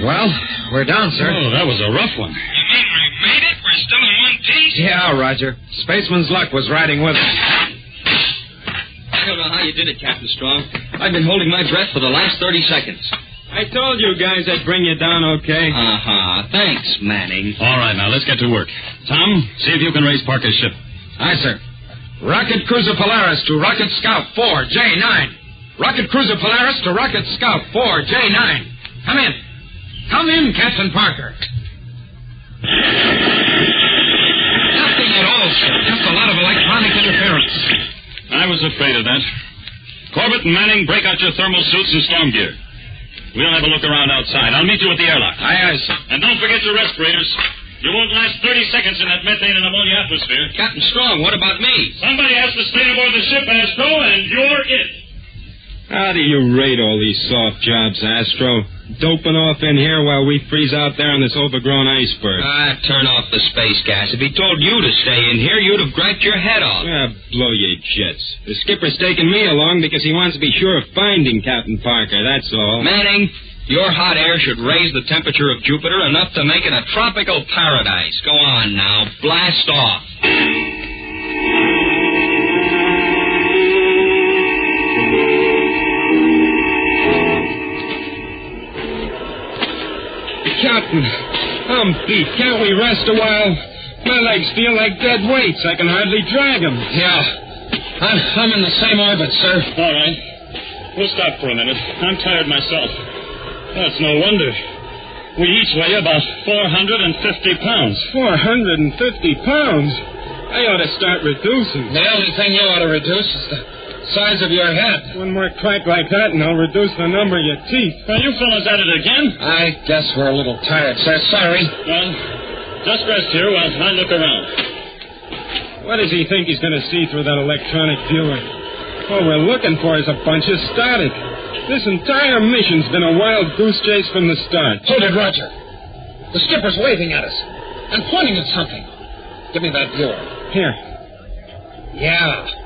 Well, we're down, sir. Oh, that was a rough one. You mean we made it? We're still in one piece? Yeah, Roger. Spaceman's luck was riding with us. I don't know how you did it, Captain Strong. I've been holding my breath for the last 30 seconds. I told you guys I'd bring you down okay. Uh-huh. Thanks, Manning. All right, now, let's get to work. Tom, see if you can raise Parker's ship. Aye, sir. Rocket Cruiser Polaris to Rocket Scout 4J9. Rocket Cruiser Polaris to Rocket Scout 4J9. Come in. Come in, Captain Parker. Nothing at all, sir. Just a lot of electronic interference. I was afraid of that. Corbett and Manning, break out your thermal suits and storm gear. We'll have a look around outside. I'll meet you at the airlock. Aye, sir. And don't forget your respirators. You won't last 30 seconds in that methane and ammonia atmosphere. Captain Strong, what about me? Somebody has to stay aboard the ship, Astro, and you're it. How do you rate all these soft jobs, Astro? Doping off in here while we freeze out there on this overgrown iceberg. Turn off the space gas. If he told you to stay in here, you'd have griped your head off. Blow your jets. The skipper's taking me along because he wants to be sure of finding Captain Parker, that's all. Manning, your hot air should raise the temperature of Jupiter enough to make it a tropical paradise. Go on now. Blast off. Captain, I'm beat. Can't we rest a while? My legs feel like dead weights. I can hardly drag them. Yeah. I'm in the same orbit, sir. All right. We'll stop for a minute. I'm tired myself. That's no wonder. We each weigh about 450 pounds. 450 pounds? I ought to start reducing. The only thing you ought to reduce is the size of your head. One more crack like that and I'll reduce the number of your teeth. Are you fellas at it again? I guess we're a little tired, sir. Sorry. Well, just rest here while I look around. What does he think he's going to see through that electronic viewer? All we're looking for is a bunch of static. This entire mission's been a wild goose chase from the start. Hold it, Roger. The skipper's waving at us and pointing at something. Give me that viewer. Here. Yeah.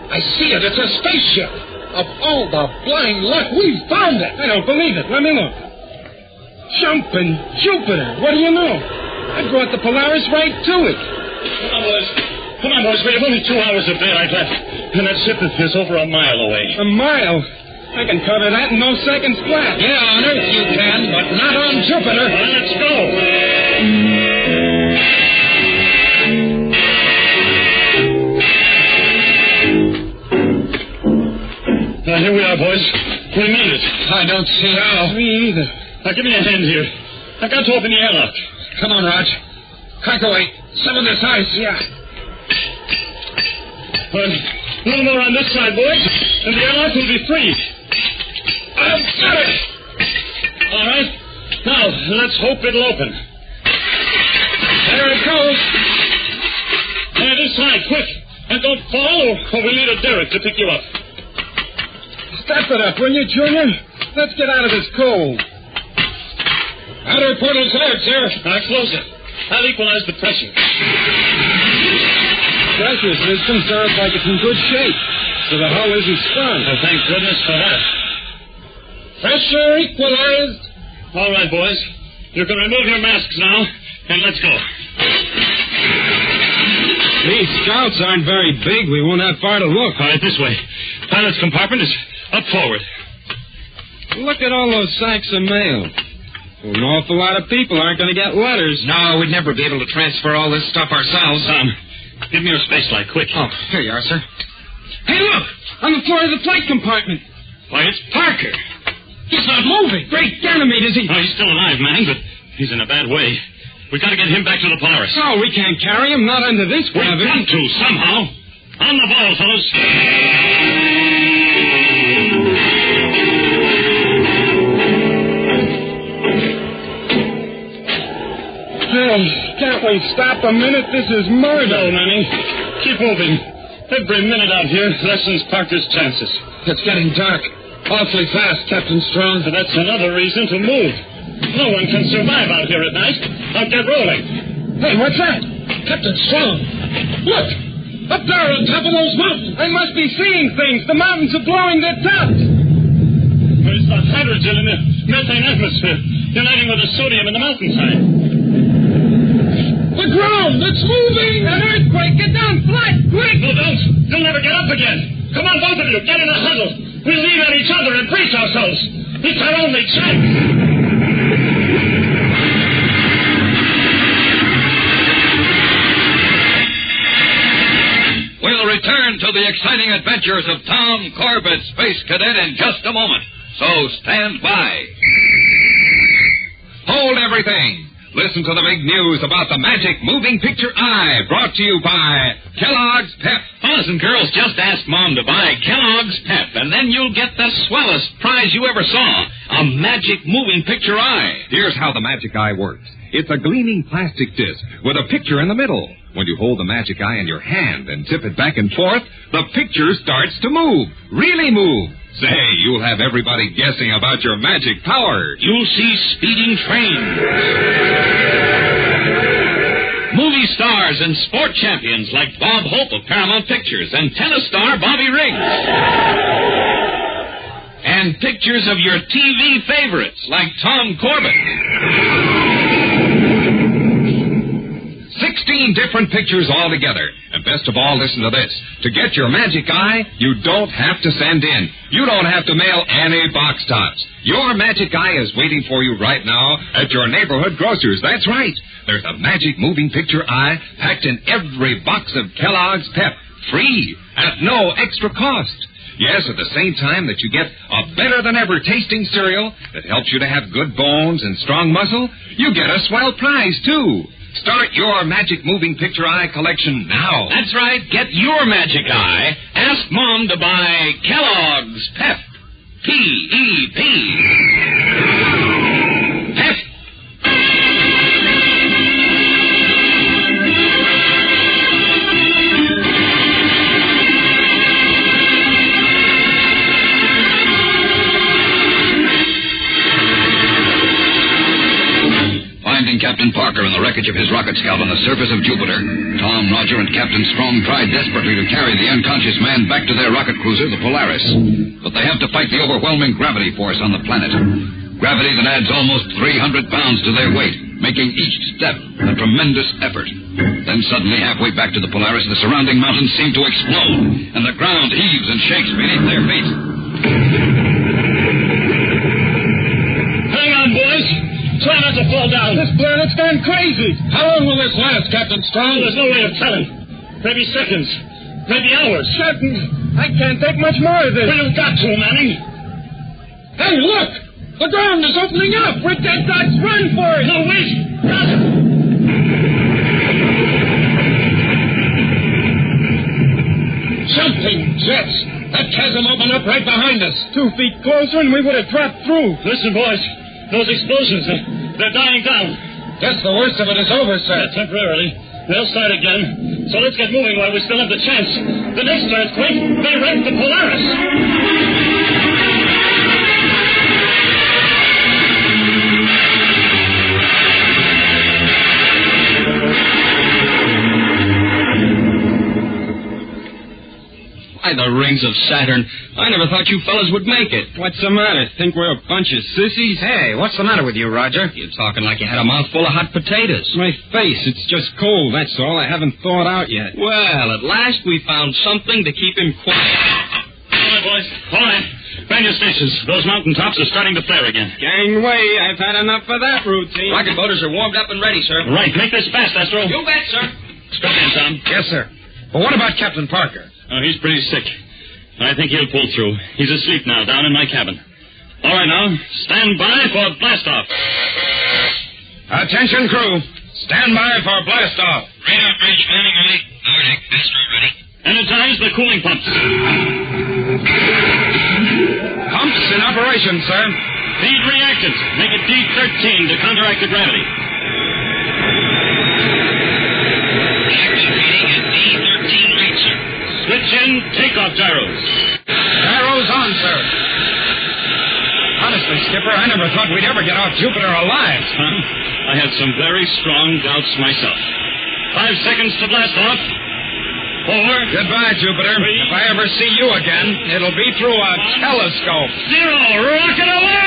I see it. It's a spaceship. Of all the blind luck, we found it. I don't believe it. Let me look. Jumping Jupiter. What do you know? I brought the Polaris right to it. Come on, boys. Come on, boys. We have only 2 hours of daylight left. And that ship is over a mile away. A mile? I can cover that in no seconds flat. Yeah, on Earth you can, but not on Jupiter. Well, let's go. Here we are, boys. We made it. I don't see how. Me either. Now, give me a hand here. I've got to open the airlock. Come on, Rog. Crack away. Some of this ice. Yeah. Well, a little more on this side, boys, and the airlock will be free. I've got it. All right. Now, let's hope it'll open. There it goes. There, this side, quick. And don't fall, or we need a derrick to pick you up. Step it up, will you, Junior? Let's get out of this cold. Outer portal's cleared, sir. Now, close it. I'll equalize the pressure. Pressure system sounds like it's in good shape, so the hull isn't sprung. Oh, thank goodness for that. Pressure equalized. All right, boys. You can remove your masks now, and let's go. These scouts aren't very big. We won't have far to look. All right, this way. Pilot's compartment is up forward. Look at all those sacks of mail. An awful lot of people aren't going to get letters. No, we'd never be able to transfer all this stuff ourselves. Tom, give me your space light, quick. Oh, here you are, sir. Hey, look! On the floor of the flight compartment. Why, it's Parker. He's not moving. Great Ganymede, is he? Oh, he's still alive, Manning, but he's in a bad way. We've got to get him back to the Polaris. No, we can't carry him, not under this gravity. We've got to, somehow. On the ball, fellas. Hey, can't we stop a minute? This is murder. No, Manning. Keep moving. Every minute out here lessens Parker's chances. It's getting dark. Awfully fast, Captain Strong. That's another reason to move. No one can survive out here at night. Now get rolling. Hey, what's that? Captain Strong. Look! Up there on top of those mountains. I must be seeing things. The mountains are blowing their tops. Where's the hydrogen in the methane atmosphere uniting with the sodium in the mountainside? The ground! It's moving! An earthquake! Get down flat! Quick! No, don't! You'll never get up again! Come on, both of you! Get in a huddle! We'll lean on each other and brace ourselves! It's our only chance! We'll return to the exciting adventures of Tom Corbett, Space Cadet, in just a moment. So stand by. Hold everything. Listen to the big news about the magic moving picture eye, brought to you by Kellogg's Pep. Fellas and girls, just ask Mom to buy Kellogg's Pep, and then you'll get the swellest prize you ever saw, a magic moving picture eye. Here's how the magic eye works. It's a gleaming plastic disc with a picture in the middle. When you hold the magic eye in your hand and tip it back and forth, the picture starts to move. Really move. Say, you'll have everybody guessing about your magic powers. You'll see speeding trains, movie stars and sport champions like Bob Hope of Paramount Pictures and tennis star Bobby Riggs, and pictures of your TV favorites like Tom Corbett. 16 different pictures altogether. And best of all, listen to this. To get your magic eye, you don't have to send in. You don't have to mail any box tops. Your magic eye is waiting for you right now at your neighborhood grocer's. That's right. There's a magic moving picture eye packed in every box of Kellogg's Pep. Free, at no extra cost. Yes, at the same time that you get a better-than-ever tasting cereal that helps you to have good bones and strong muscle, you get a swell prize, too. Start your magic moving picture eye collection now. That's right. Get your magic eye. Ask Mom to buy Kellogg's Pep. P-E-P. Pep. Finding Captain Parker in the wreckage of his rocket scout on the surface of Jupiter, Tom, Roger, and Captain Strong tried desperately to carry the unconscious man back to their rocket cruiser, the Polaris. But they have to fight the overwhelming gravity force on the planet. Gravity that adds almost 300 pounds to their weight, making each step a tremendous effort. Then suddenly, halfway back to the Polaris, the surrounding mountains seem to explode, and the ground heaves and shakes beneath their feet. Hang on, boys. Try not to fall down. This planet's gone crazy. How long will this last, Captain Strong? There's no way of telling. Maybe seconds. Maybe hours. Certain. I can't take much more of this. Well, you've got to, Manning. Hey, look! The ground is opening up. We're dead dots. Run for it. No, wait. Jumping jets. That chasm opened up right behind us. 2 feet closer and we would have dropped through. Listen, boys. Those explosions, they're dying down. Guess the worst of it is over, sir. Yeah, temporarily. They'll start again. So let's get moving while we still have the chance. The next earthquake may wreck the Polaris. By the rings of Saturn, I never thought you fellas would make it. What's the matter? Think we're a bunch of sissies? Hey, what's the matter with you, Roger? You're talking like you had a mouthful of hot potatoes. My face, it's just cold, that's all. I haven't thawed out yet. Well, at last we found something to keep him quiet. All right, boys. All right. Man your stations. Those mountaintops are starting to flare again. Gangway, I've had enough of that routine. Rocket motors are warmed up and ready, sir. Right. Make this fast, Astro. You bet, sir. Strap in, Tom. Yes, sir. But what about Captain Parker? Oh, he's pretty sick. I think he'll pull through. He's asleep now, down in my cabin. All right, now, stand by for blast-off. Attention, crew. Stand by for blast-off. Radar bridge mounting ready. Nordic, Astro ready. Energize the cooling pumps. Pumps in operation, sir. Feed reactants. Make it D13 to counteract the gravity. Reactant reading at D13 rate, sir. Switch in takeoff gyros. Gyros on, sir. Honestly, Skipper, I never thought we'd ever get off Jupiter alive. Huh? I had some very strong doubts myself. 5 seconds to blast off. 4. Goodbye, Jupiter. 3. If I ever see you again, it'll be through a telescope. 0. Rocket away!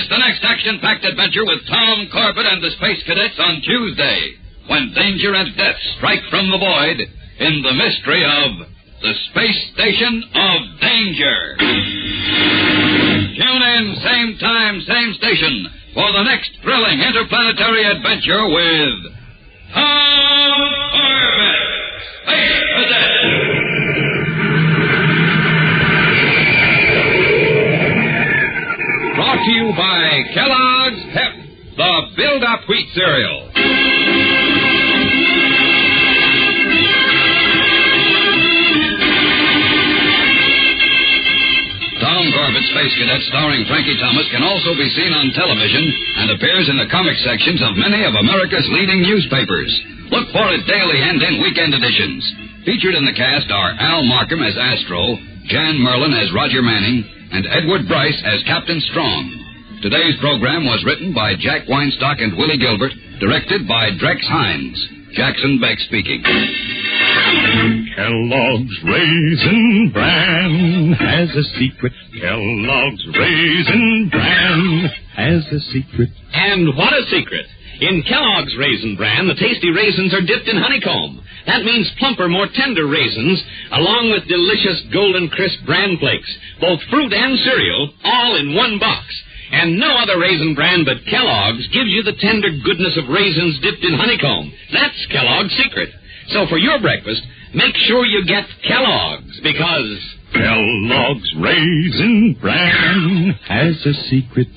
The next action-packed adventure with Tom Corbett and the Space Cadets on Tuesday, when danger and death strike from the void in the mystery of the Space Station of Danger. Tune in, same time, same station, for the next thrilling interplanetary adventure with Tom Corbett, Space Cadet. Brought to you by Kellogg's Pep, the Build-Up Wheat Cereal. Tom Corbett, Space Cadet, starring Frankie Thomas, can also be seen on television and appears in the comic sections of many of America's leading newspapers. Look for it daily and in weekend editions. Featured in the cast are Al Markham as Astro, Jan Merlin as Roger Manning, and Edward Bryce as Captain Strong. Today's program was written by Jack Weinstock and Willie Gilbert, directed by Drex Hines. Jackson Beck speaking. Kellogg's Raisin Bran has a secret. Kellogg's Raisin Bran has a secret. And what a secret! In Kellogg's Raisin Bran, the tasty raisins are dipped in honeycomb. That means plumper, more tender raisins, along with delicious golden crisp bran flakes, both fruit and cereal, all in one box. And no other raisin brand but Kellogg's gives you the tender goodness of raisins dipped in honeycomb. That's Kellogg's secret. So for your breakfast, make sure you get Kellogg's, because Kellogg's Raisin Bran has a secret.